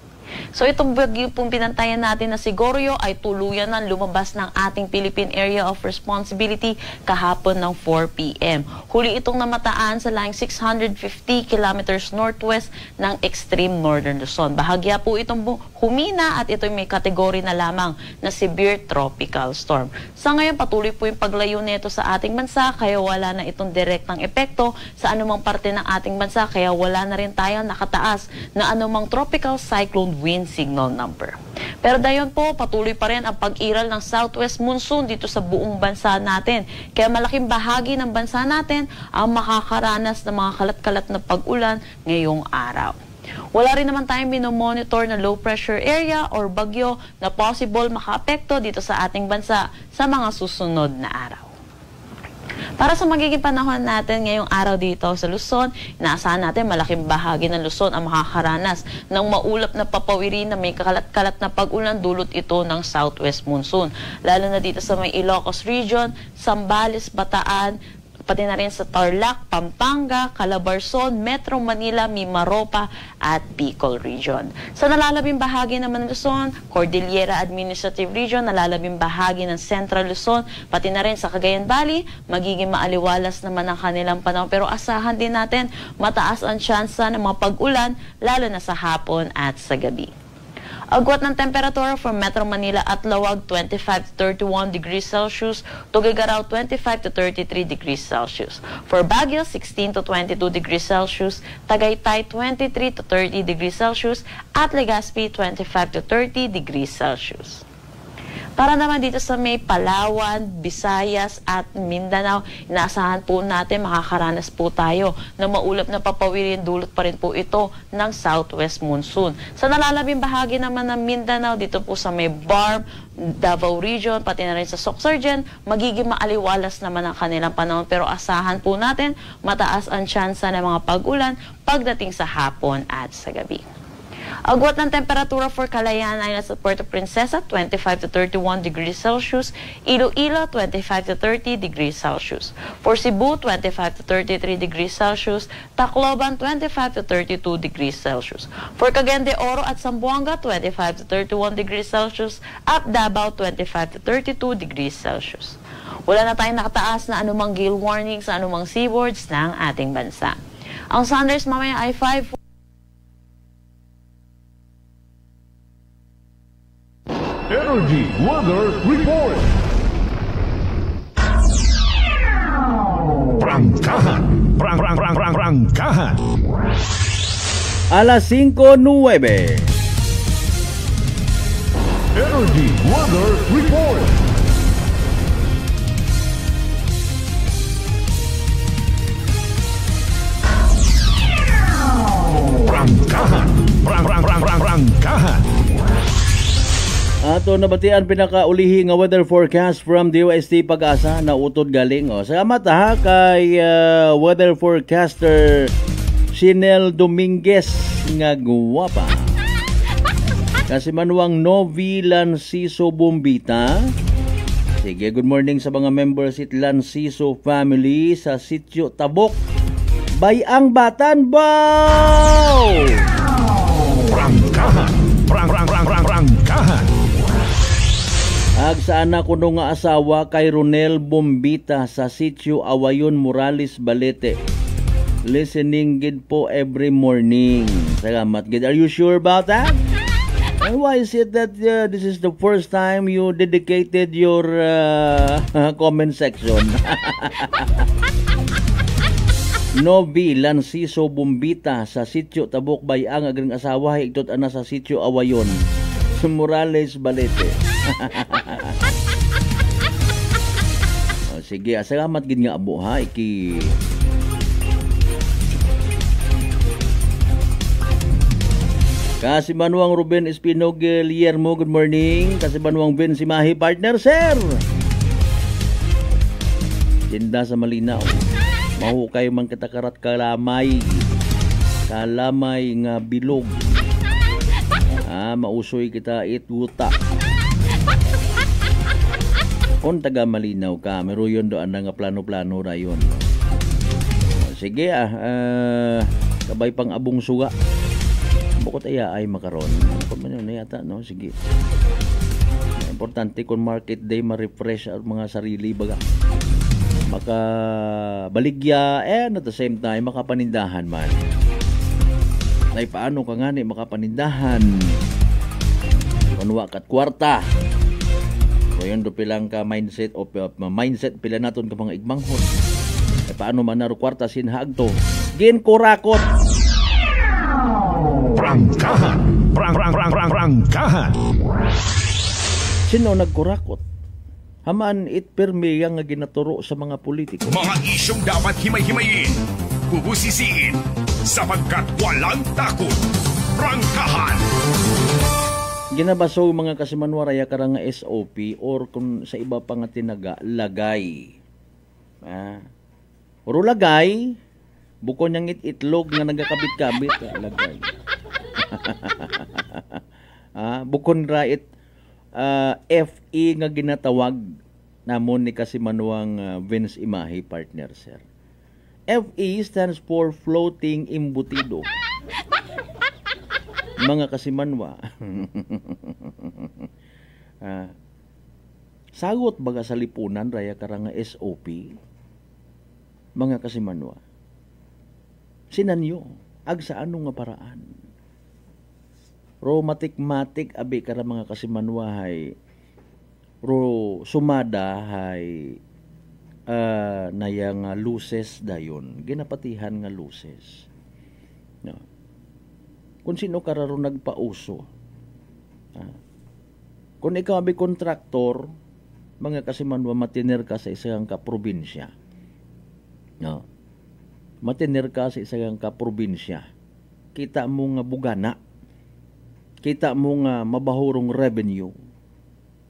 So itong bagyo pong pinantayan natin na si Goryo ay tuluyan ng lumabas ng ating Philippine Area of Responsibility kahapon ng 4 p.m. Huli itong namataan sa layong 650 kilometers northwest ng extreme northern Luzon. Bahagya po itong humina at ito may kategory na lamang na severe tropical storm. Sa ngayon patuloy po yung paglayo nito sa ating bansa kaya wala na itong direktang epekto sa anumang parte ng ating bansa kaya wala na rin tayong nakataas na anumang tropical cyclone wind signal number. Pero dayon po, patuloy pa rin ang pag-iral ng southwest monsoon dito sa buong bansa natin. Kaya malaking bahagi ng bansa natin ang makakaranas ng mga kalat-kalat na pag-ulan ngayong araw. Wala rin naman tayong minomonitor na low pressure area or bagyo na possible makaapekto dito sa ating bansa sa mga susunod na araw. Para sa magiging panahon natin ngayong araw dito sa Luzon, inaasahan natin malaking bahagi ng Luzon ang makakaranas ng maulap na papawirin na may kakalat-kalat na pag-ulan dulot ito ng southwest monsoon. Lalo na dito sa may Ilocos region, Zambales, Bataan, pati na rin sa Tarlac, Pampanga, Calabarzon, Metro Manila, Mimaropa at Bicol Region. Sa nalalabing bahagi naman ng Luzon, Cordillera Administrative Region, nalalabing bahagi ng Central Luzon, pati na rin sa Cagayan Valley, magiging maaliwalas naman ang kanilang panahon. Pero asahan din natin, mataas ang tsansa ng mga pag-ulan, lalo na sa hapon at sa gabi. Agwat ng temperatura for Metro Manila at Lawag 25 to 31 degrees Celsius, Tuguegarao 25 to 33 degrees Celsius. For Baguio 16 to 22 degrees Celsius, Tagaytay 23 to 30 degrees Celsius at Legazpi 25 to 30 degrees Celsius. Para naman dito sa may Palawan, Visayas at Mindanao, inaasahan po natin makakaranas po tayo ng maulap na papawirin, dulot pa rin po ito ng southwest monsoon. Sa nalalabing bahagi naman ng Mindanao, dito po sa may Barm, Davao Region, pati na rin sa Sorsogon, magiging maaliwalas naman ang kanilang panahon. Pero asahan po natin, mataas ang tsansa ng mga pag-ulan pagdating sa hapon at sa gabi. Agwat ng temperatura for Calayan ay nasa Puerto Princesa, 25 to 31 degrees Celsius. Iloilo, 25 to 30 degrees Celsius. For Cebu, 25 to 33 degrees Celsius. Tacloban, 25 to 32 degrees Celsius. For Cagayan de Oro at Zamboanga, 25 to 31 degrees Celsius. At Davao, 25 to 32 degrees Celsius. Wala na tayong nakataas na anumang gale warning sa anumang seaboards ng ating bansa. Ang Sunrise mamaya ay 5. Energy Weather Report. Prangkahan. Prangkahan. Alas 5:09. Energy Weather Report. Prangkahan. Prangkahan. Ato nabatian pinakaulihi nga weather forecast from DOST Pag-asa na utod galing. Salamat ha kay weather forecaster Shinel Dominguez nga guwapa. Kasi manuang Novi Lanciso Bombita. Sige, good morning sa mga members it Lanciso family sa Sitio Tabok. Bayang Batan Bow! Prangkahan. Prangkahan. Agsana ko nung nga asawa kay Ronel Bombita sa Sitio Awayon Morales Balete. Listening gid po every morning. Salamat gid. Are you sure about that? And why is it that this is the first time you dedicated your comment section? Novi Lanciso Bombita sa Sitio Tabok Bayang agreng asawa higtot ana sa Sitio Awayon sa Morales Balete. Sige, salamat gid nga abo ha iki. Kasi Manuang Ruben Espino Guillermo, good morning. Kasi Manuang Ben Simahi, partner sir. Tinda sa Malinaw. Mahukay man kita karat kalamay nga bilog. Mausoy kita itwuta. Kung taga Malinaw ka, meron yun doon nga plano-plano na yun. Sige kabay pang abong suga. Bukod ay makaron. Kung man yun yata, no? Sige. Importante kung market day ma-refresh ang mga sarili baga. Makabaligya and at the same time makapanindahan man. Ay paano ka nga ni makapanindahan? Kunwa kat kwarta. So yun do pilang ka mindset o mindset pila naton ka mga igmanghot. Ay paano man naro kwarta sinhag to? Gin kurakot. Prangkahan. Prangkahan. Sino nagkurakot? Haman itpermi yang nga ginaturo sa mga politiko. Mga isyong dapat himay-himayin, bubusisiin, sapagkat walang takot. Prangkahan! Ginabaso mga kasimanwaraya karang nga SOP or kung sa iba pa nga tinaga, lagay. Oro lagay, bukon niyang itlog nga nagakabit-kabit, lagay. Bukon ra FE nga ginatawag namon ni Kasimanuang Vince Imahi, partner sir. FE stands for floating embutido. Mga Kasimanwa. Sagot baga sa lipunan raya karang SOP. Mga Kasimanwa. Sinanyo ag sa anong nga paraan? Ro matik-matik abi kara mga Kasimanwa hay ro sumada hay nayang luces dayon ginapatihan nga luces no. Kung sino kararo nagpauso Kung ikaw ay kontraktor, mga kasimanwa, matiner ka sa isang kaprobinsya. No. Matiner ka sa isang kaprobinsya. Kita mo nga bugana. Kita mo nga mabahurong revenue.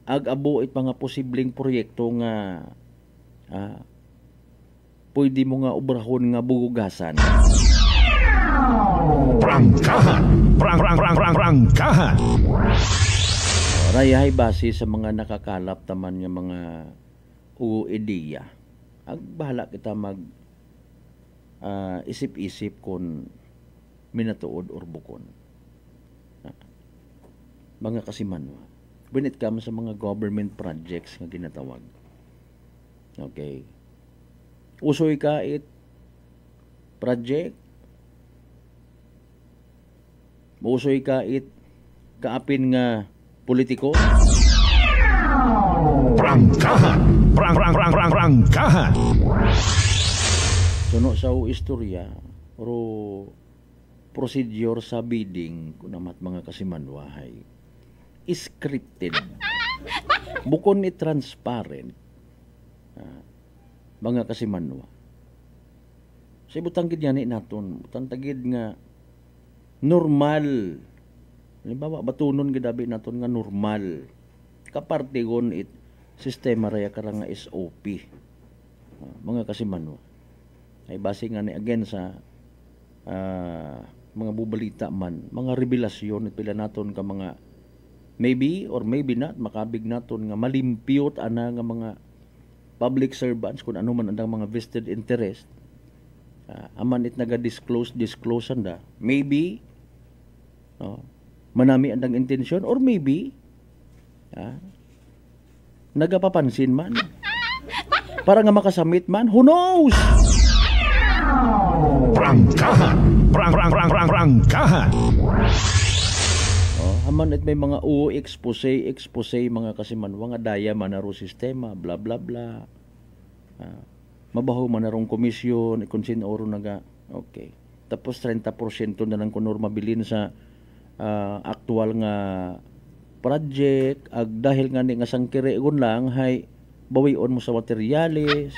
Ag-abo it mga posibleng proyekto nga pwede mo nga obrahon nga bugugasan. Prangkahan! Prangkahan! Rayahay base sa mga nakakalap taman nga mga ideya. Ag bahala kita mag isip-isip kung minatuod or bukon. Mga kasimanwa. When it comes sa mga government projects nga ginatawag. Okay. Usoy ka it project. Usoy ka it kaapin nga politiko. Prangkahan! Prangkahan! Suno sa istorya pero procedure sa bidding kunamat mga kasimanwahay scripted. Bukon ni transparent. Mga kasimanwa. Sa butang gid yan naton, butang tagid nga normal. Halimbawa, batunon gidabi naton nga normal. Kapartigon it sistema raya karang nga SOP. Mga kasimanwa. Ay base nga ni again sa mga bubalita man, mga revelasyon at pila naton ka mga maybe or maybe not makabig naton nga malimpyot ana nga mga public servants kung ano man andang mga vested interest. Aman it naga-disclose anda. Maybe manami andang intensyon or maybe nagapapansin man. Para nga makasamit man, who knows? Prangkahan! Prangkahan! Haman it may mga expose mga kasimanwa nga daya manaro sistema, bla bla bla. Mabaho manarong komisyon, ikonsin oro naga. Okay. Tapos 30% na lang kunor mabilin sa aktual nga project. Ag dahil nga ni nga sangkiregon lang, hay bawion mo sa materyales.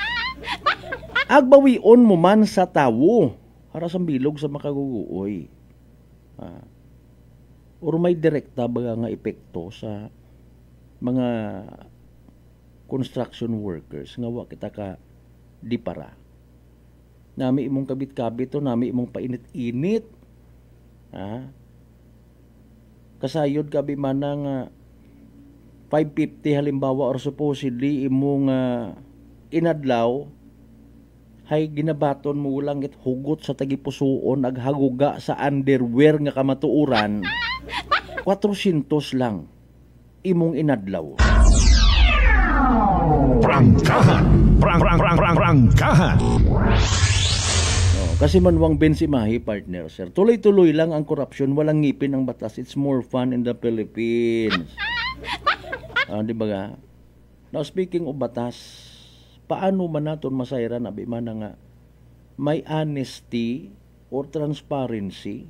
Ag bawion mo man sa tawo. Para sa bilog sa makaguguoy. Or may direkta baga nga epekto sa mga construction workers nga wa kita ka di para. Nami imong kabit-kabit to, nami imong painit-init. Kasayod kabi man nga 550 halimbawa or supposedly imong inadlaw hay ginabaton mo lang it hugot sa tagipusoon aghaguga sa underwear nga kamatuuran 400 lang imong inadlaw. Prangkahan! Prangkahan! Kasi manwang bensimahi partner sir. Tuloy-tuloy lang ang korupsyon, walang ngipin ang batas. It's more fun in the Philippines. Di ba nga? Now speaking of batas, paano man naton masayran abi man nga may honesty or transparency?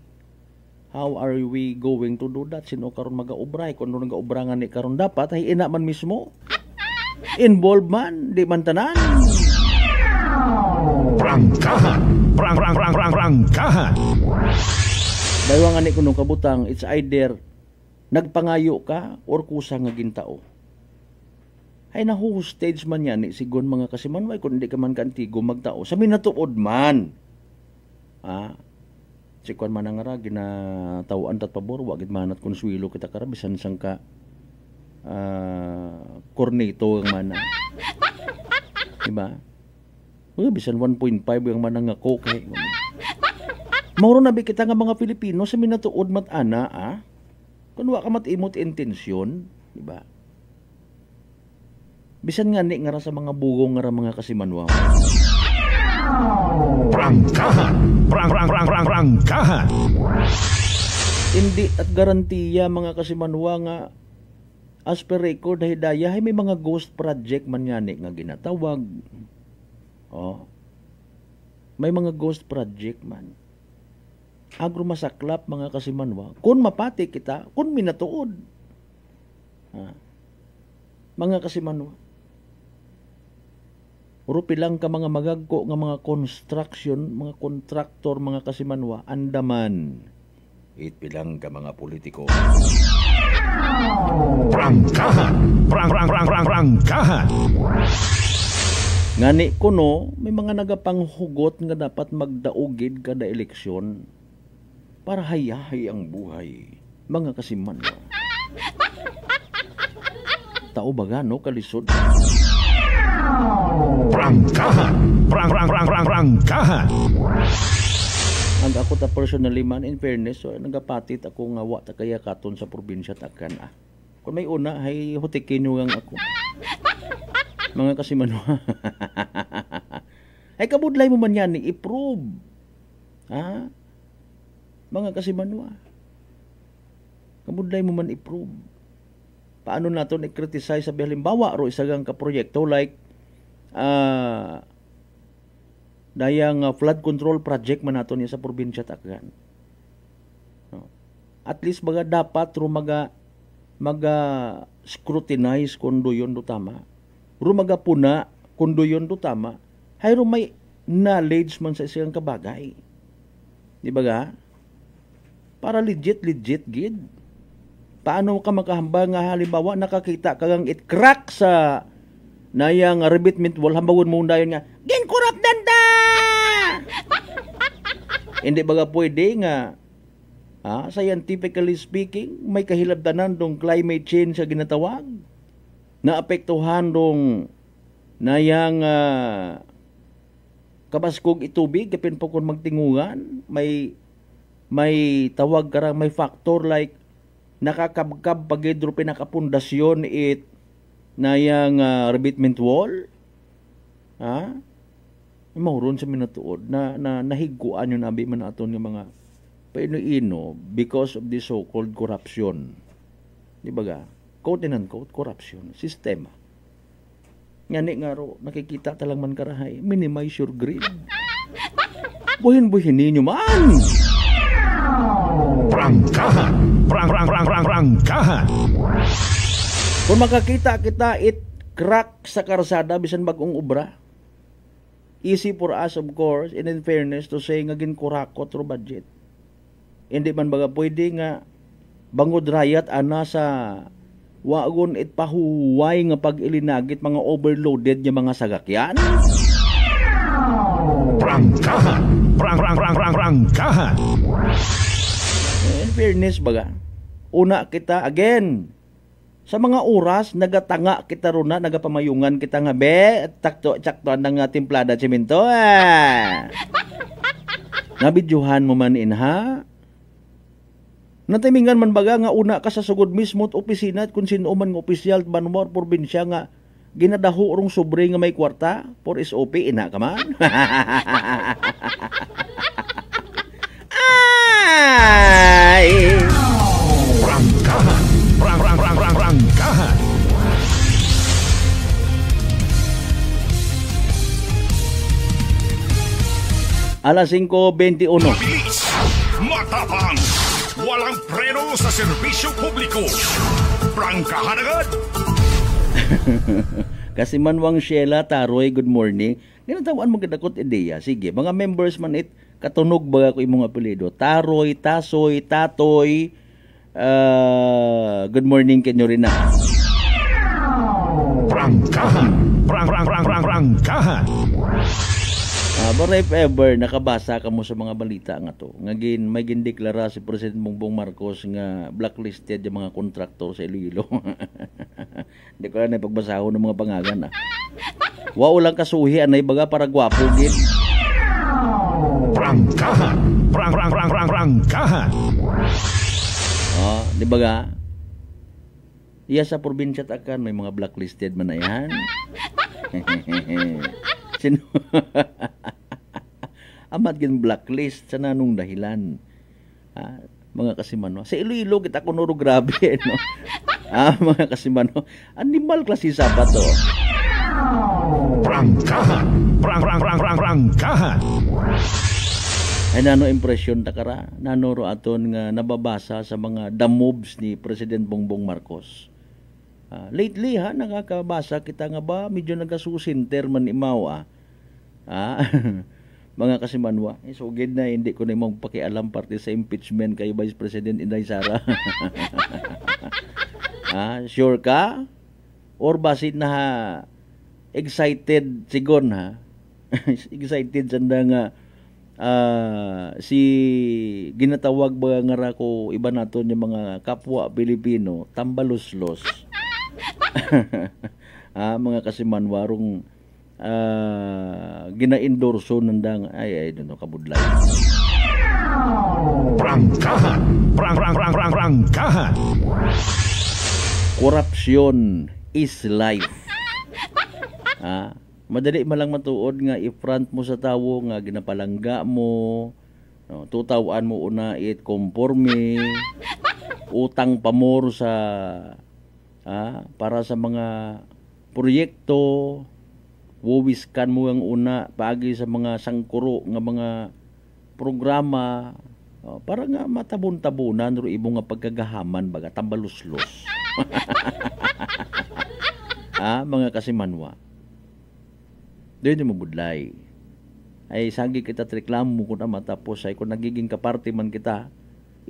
How are we going to do that? Sino karon magaubray? Kung ano nagaubrangan ni karon dapat ay ina man mismo. Involved man, di man tanan. Prangkahan! Prangkahan! Daywang ani kunong kabutang, it's either nagpangayo ka or kusang nga gintao. Ay nahu-stage man yan sigon mga kasimanway kung hindi ka man kantigo magtao sa minatuod man. Sikwan man nga ra ginatawaan tat pabor wa gid manat konsuelo kita kara bisan sang ka corneto ang mana. Diba? Bisan 1.5 ang mana nga coke. Mauro na bi kita nga mga Pilipino sa minatuod mat ana kun wa ka matimot intensyon, diba? Bisan nga ni nga ra sa mga bugong nga ra mga kasimanwa. Prangkahan! Prangkahan! Hindi at garantiya mga kasimanwa nga as per record hidaya ay may mga ghost project man nga ni nga ginatawag. May mga ghost project man. Agro masaklap mga kasimanwa. Kung mapati kita, kung minatuod. Mga kasimanwa. Rupi lang ka mga magagko nga mga construction, mga kontraktor, mga kasimanwa, andaman. Itpilang ka mga politiko. Prangkahan! Prangkahan! Ngani ko no, may mga nagapanghugot nga dapat magdaugid kada eleksyon para hayahay ang buhay. Mga kasimanwa. Tao baga no, kalisod. Prangkahan! Prangkahan! Ang ako ta personally man, in fairness, so nagapatit ako nga wa ta kaya katon sa probinsya takan Kung may una, hay hutikin nyo ang ako. Mga kasimanwa. Ay kabudlay mo man yan, i-prove. Ha? Mga kasimanwa. Kabudlay mo man i-prove. Paano natin i-criticize sa halimbawa ro isagang kaproyekto like dayang flood control project man nato niya sa probinsya Tacgan. No. At least baga dapat ro maga scrutinize kung doon do tama. Ro maga puna kung doon do tama. Hay ro may knowledge man sa isang kabagay. Di ba ga? Para legit gid. Paano ka makahambang nga halimbawa nakakita kagang it crack sa nayang remitment wall hambawon mo dayon nga gin corrupt danda. Hindi baga pwede nga scientifically speaking may kahilabtanan dong climate change sa ginatawag na apektuhan dong nayang kabaskog itubig kapin po kung magtingugan may tawag karang may factor like nakakabkab pagidro pinakapundasyon it nayang remitment wall. Mauron sa minatuod na nahiguan yun abi man aton ng mga paino-ino because of the so-called corruption. Di ba ga? Quote and unquote corruption. Sistema. Ngani nga ro, nakikita talang man karahay. Minimize your greed. Buhin-buhin ninyo man! Prangkahan! Prangkahan! Kung makakita kita it crack sa karsada bisan bagong ubra, easy for us of course, and in fairness to say nga ginkurakot ro budget. Hindi man baga pwede nga bangod rayat ana sa wagon it pahuway nga pag-ilinagit mga overloaded nga mga sagakyan. Prangkahan! Prangkahan! In fairness baga, una kita again, sa mga oras, nagatanga kita ron na, nagapamayungan kita nga, tsakto ng timplada at simento, Nabidyohan mo man ha? Natimingan man baga nga una ka sa sugod mismo at opisina at kung sino man ng opisyal banmor probinsya nga ginadaho rong sobre nga may kwarta for SOP, ina ka man? Ay! Prangkahan! Prangkahan! Alas 5:21. Mabilis, matapang, walang preno sa serbisyo publiko. Prangkahan agad! Kasi manwang Sheila Taroy, good morning. Ginatawaan mo kadakot ideya. Sige, mga members man it, katunog ba ako imong apelyido? Taroy, Tasoy, Tatoy, good morning kanyo rin na. Prangkahan! Prangkahan! But if ever nakabasa ka mo sa mga balita nga to, may gindeklara si President Bongbong Marcos nga blacklisted yung mga kontraktor sa Iloilo. Hindi ko na pagbasahon ng mga pangagan. Wa ulang kasuhi anay baga para gwapo gid. Prangkahan! Prangkahan! Di ba ga? Iya sa probinsya Tacgan may mga blacklisted man na yan. Sino? Amat gin blacklist sa nanong dahilan. Mga kasimano. Sa Iloilo kita kunuro grabe, no? Mga kasimano. Animal klase sabato. Prangkahan! Prangkahan! Ay nano impresyon takara, nanoro aton nga nababasa sa mga the moves ni President Bongbong Marcos. Lately ha, nakakabasa kita nga ba, medyo nagasusinter man imaw mga kasimanwa. So gid na hindi ko na magpakialam parte sa impeachment kay Vice President Inday Sara. Sure ka? Or basit na ha, excited sigon ha? Excited sanda nga si ginatawag ba nga ra ko iba naton yung mga kapwa Pilipino tambaluslos. Mga kasimanwarong gina-endorso nandang ay doon kabudlay. Prangkahan. Prangkahan. Corruption is life. Madali malang matuod nga i-front mo sa tawo nga ginapalangga mo, tutawaan mo una it conforme, utang pamor sa para sa mga proyekto, wuwiskan mo ang una paagi sa mga sangkuro nga mga programa para nga matabon-tabunan ro imo nga pagkagahaman baga tambaluslos. Mga kasimanwa. Doon yung mabudlay. Ay sagi kita reklamo ko na matapos ay kung nagiging kaparte man kita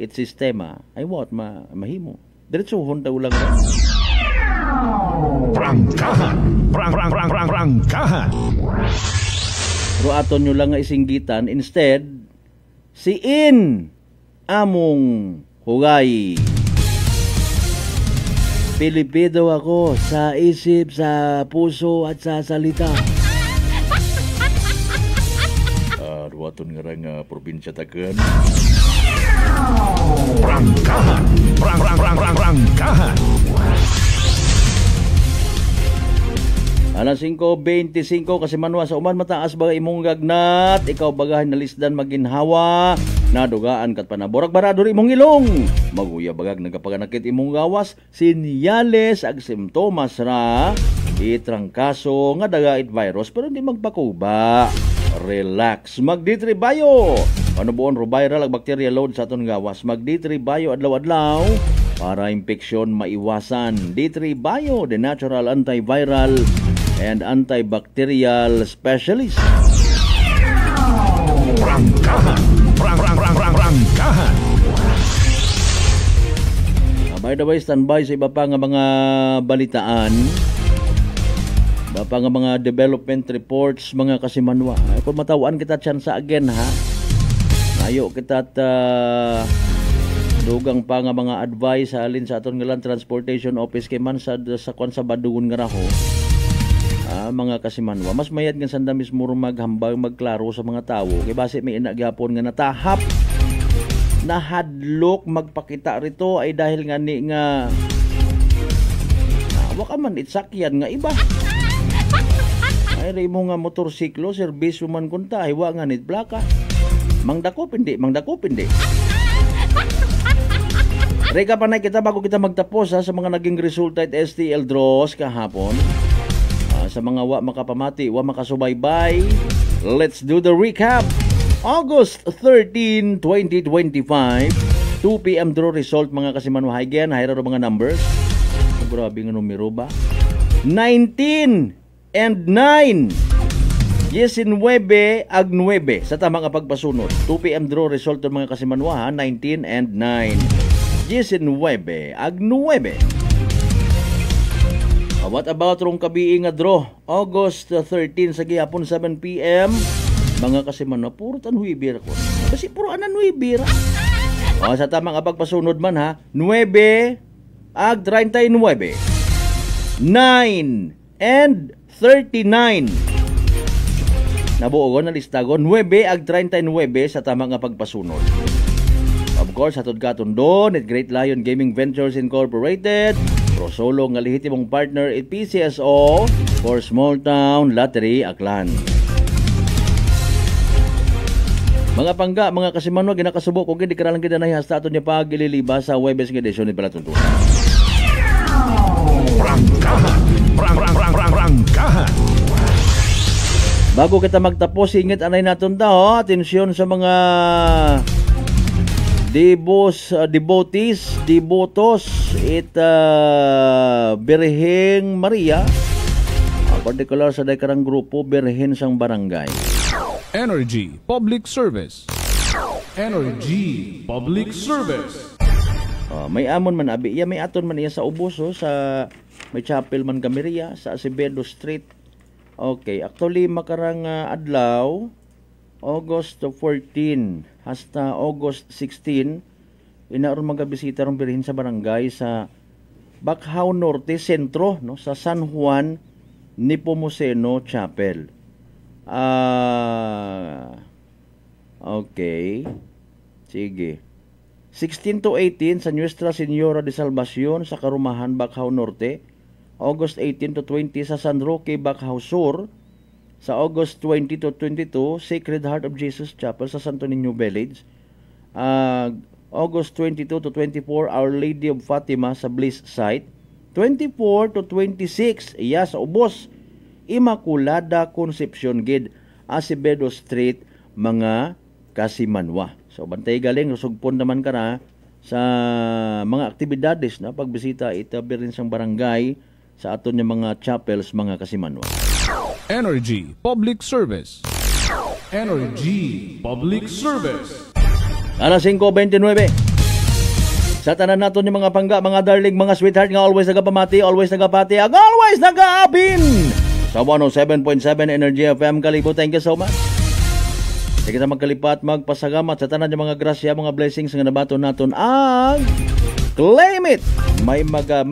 it sistema ay what mahimo. Diretsohon daw lang. Prangkahan. Prangkahan. Pero aton nyo lang nga isinggitan, instead, siin among hugay. Pilipino ako sa isip, sa puso at sa salita. Ruaton nga nga probinsya tagan. Prangkahan. Prangkahan. Alas 5:25 kasi manwa sa uman mataas baga imong gagnat, ikaw bagahan nalisdan maginhawa, nadugaan kat panaborag barador imong ilong. Maguya bagag nagapaganakit imong gawas, sinyales ag simptomas ra itrangkaso nga daga it virus pero hindi magpakuba. Relax, mag-D3 Bio. Ano buon ro viral ag bacteria load sa aton gawas, mag-D3 Bio adlaw-adlaw para impeksyon maiwasan. D3 Bio, the natural antiviral and antibacterial specialist. Prangkahan. Prangkahan. By the way, standby sa iba pa nga mga balitaan. Iba pa nga mga development reports, mga kasimanwa. Kung matawaan kita chance again ha. Ayo kita dugang pa nga mga advice halin sa aton nga Land Transportation Office kay man sa kwan sa badugon nga raho. Mga kasimanwa, mas mayad nga sanda mismo maghambang magklaro sa mga tawo kay base may inagyapon nga natahap nahadlok magpakita rito ay dahil nga ni nga waka man itsakyan nga iba ay rin mo nga motorsiklo serbisyo man kunta hiwa nga nit plaka mangdakop hindi Reka panay kita bago kita magtapos sa mga naging resulta at STL draws kahapon. Sa mga wa makapamati, wa makasubaybay, let's do the recap. August 13, 2025, 2 p.m. draw result mga kasimanwa. Again, hayra mga numbers. Grabe nga numero ba? 19 and 9. 19 ag 9 sa tamang pagpasunod. 2 p.m. draw result ng mga kasimanwa, 19 and 9. 19 ag 9. What about rong kabiing nga draw? August 13 sa gihapon 7 p.m. Mga kasimanwa, puro tanhuibir ko. Kasi puro anan huibir. Sa tamang pagpasunod man ha, 9 ag 39. 9 and 39. Nabuo na listagon 9 ag 39 sa tamang pagpasunod. Of course, hatod katon doon at Great Lion Gaming Ventures Incorporated. Prosolo nga lehitimong partner at PCSO for Small Town Lottery Aklan. Mga pangga, mga kasimanwa, ginakasubo kung hindi karalang kita na hasta aton niya pag-ililiba sa Webes ng edisyon ni Palatuntunan. Prangkahan. Bago kita magtapos, ingit anay natin daw, atensyon sa mga devotos, Birheng Maria, particular sa dakarang grupo, Birhen sang barangay. Energy Public Service. Energy Public Service. May amon man abi, may aton man iya sa ubos, sa may chapel man Gamiria sa Acevedo Street. Okay, actually makarang adlaw August 14 hasta August 16 inaron magabisita rong birhen sa barangay sa Bacau Norte Sentro, no, sa San Juan Nepomuceno Chapel. Okay. Sige. 16 to 18 sa Nuestra Señora de Salvacion sa Karumahan, Bacau Norte. August 18 to 20 sa San Roque, Bacau Sur. Sa August 20 to 22, Sacred Heart of Jesus Chapel sa Santo Niño Village. August 22 to 24, Our Lady of Fatima sa Bliss Site. 24 to 26, sa ubos, Immaculada Concepcion Gid, Acevedo Street, mga Kasimanwa. So, bantay galing, rusugpon naman ka na sa mga aktibidades na pagbisita itabirin sang barangay sa aton yung mga chapels, mga Kasimanwa. Energy Public Service. Energy Public Service. Alas 5:29. Sa tanan naton yung mga pangga, mga darling, mga sweetheart nga always nagapamati, always nagapati, always nagaapin sa 107.7 Energy FM Kalibo. Thank you so much. Sige kita magkalipat, magpasagamat sa tanan yung mga grasya, mga blessings nga nabaton naton ang claim it. May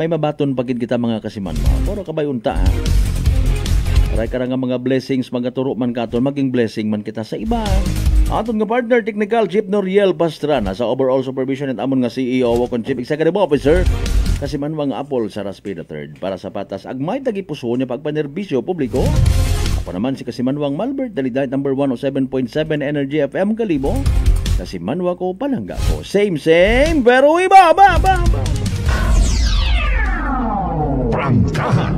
mabaton pagid kita mga Kasimanwa. Pero kabay unta ha. Aray ka nga mga blessings, magaturo man katon, maging blessing man kita sa iba. Aton nga partner, Technical Chief Noriel Pastrana sa overall supervision at amon nga CEO o Chief Executive Officer Kasimanwang Apple sa Raspi III. Para sa patas, agmay tagipuso niya pagpanerbisyo publiko. Ako naman si Kasimanwang Malbert, Dalidahit number 107.7 Energy FM Kalibo. Kasimanwa ko, palangga ko. Same, pero iba, Prangkahan.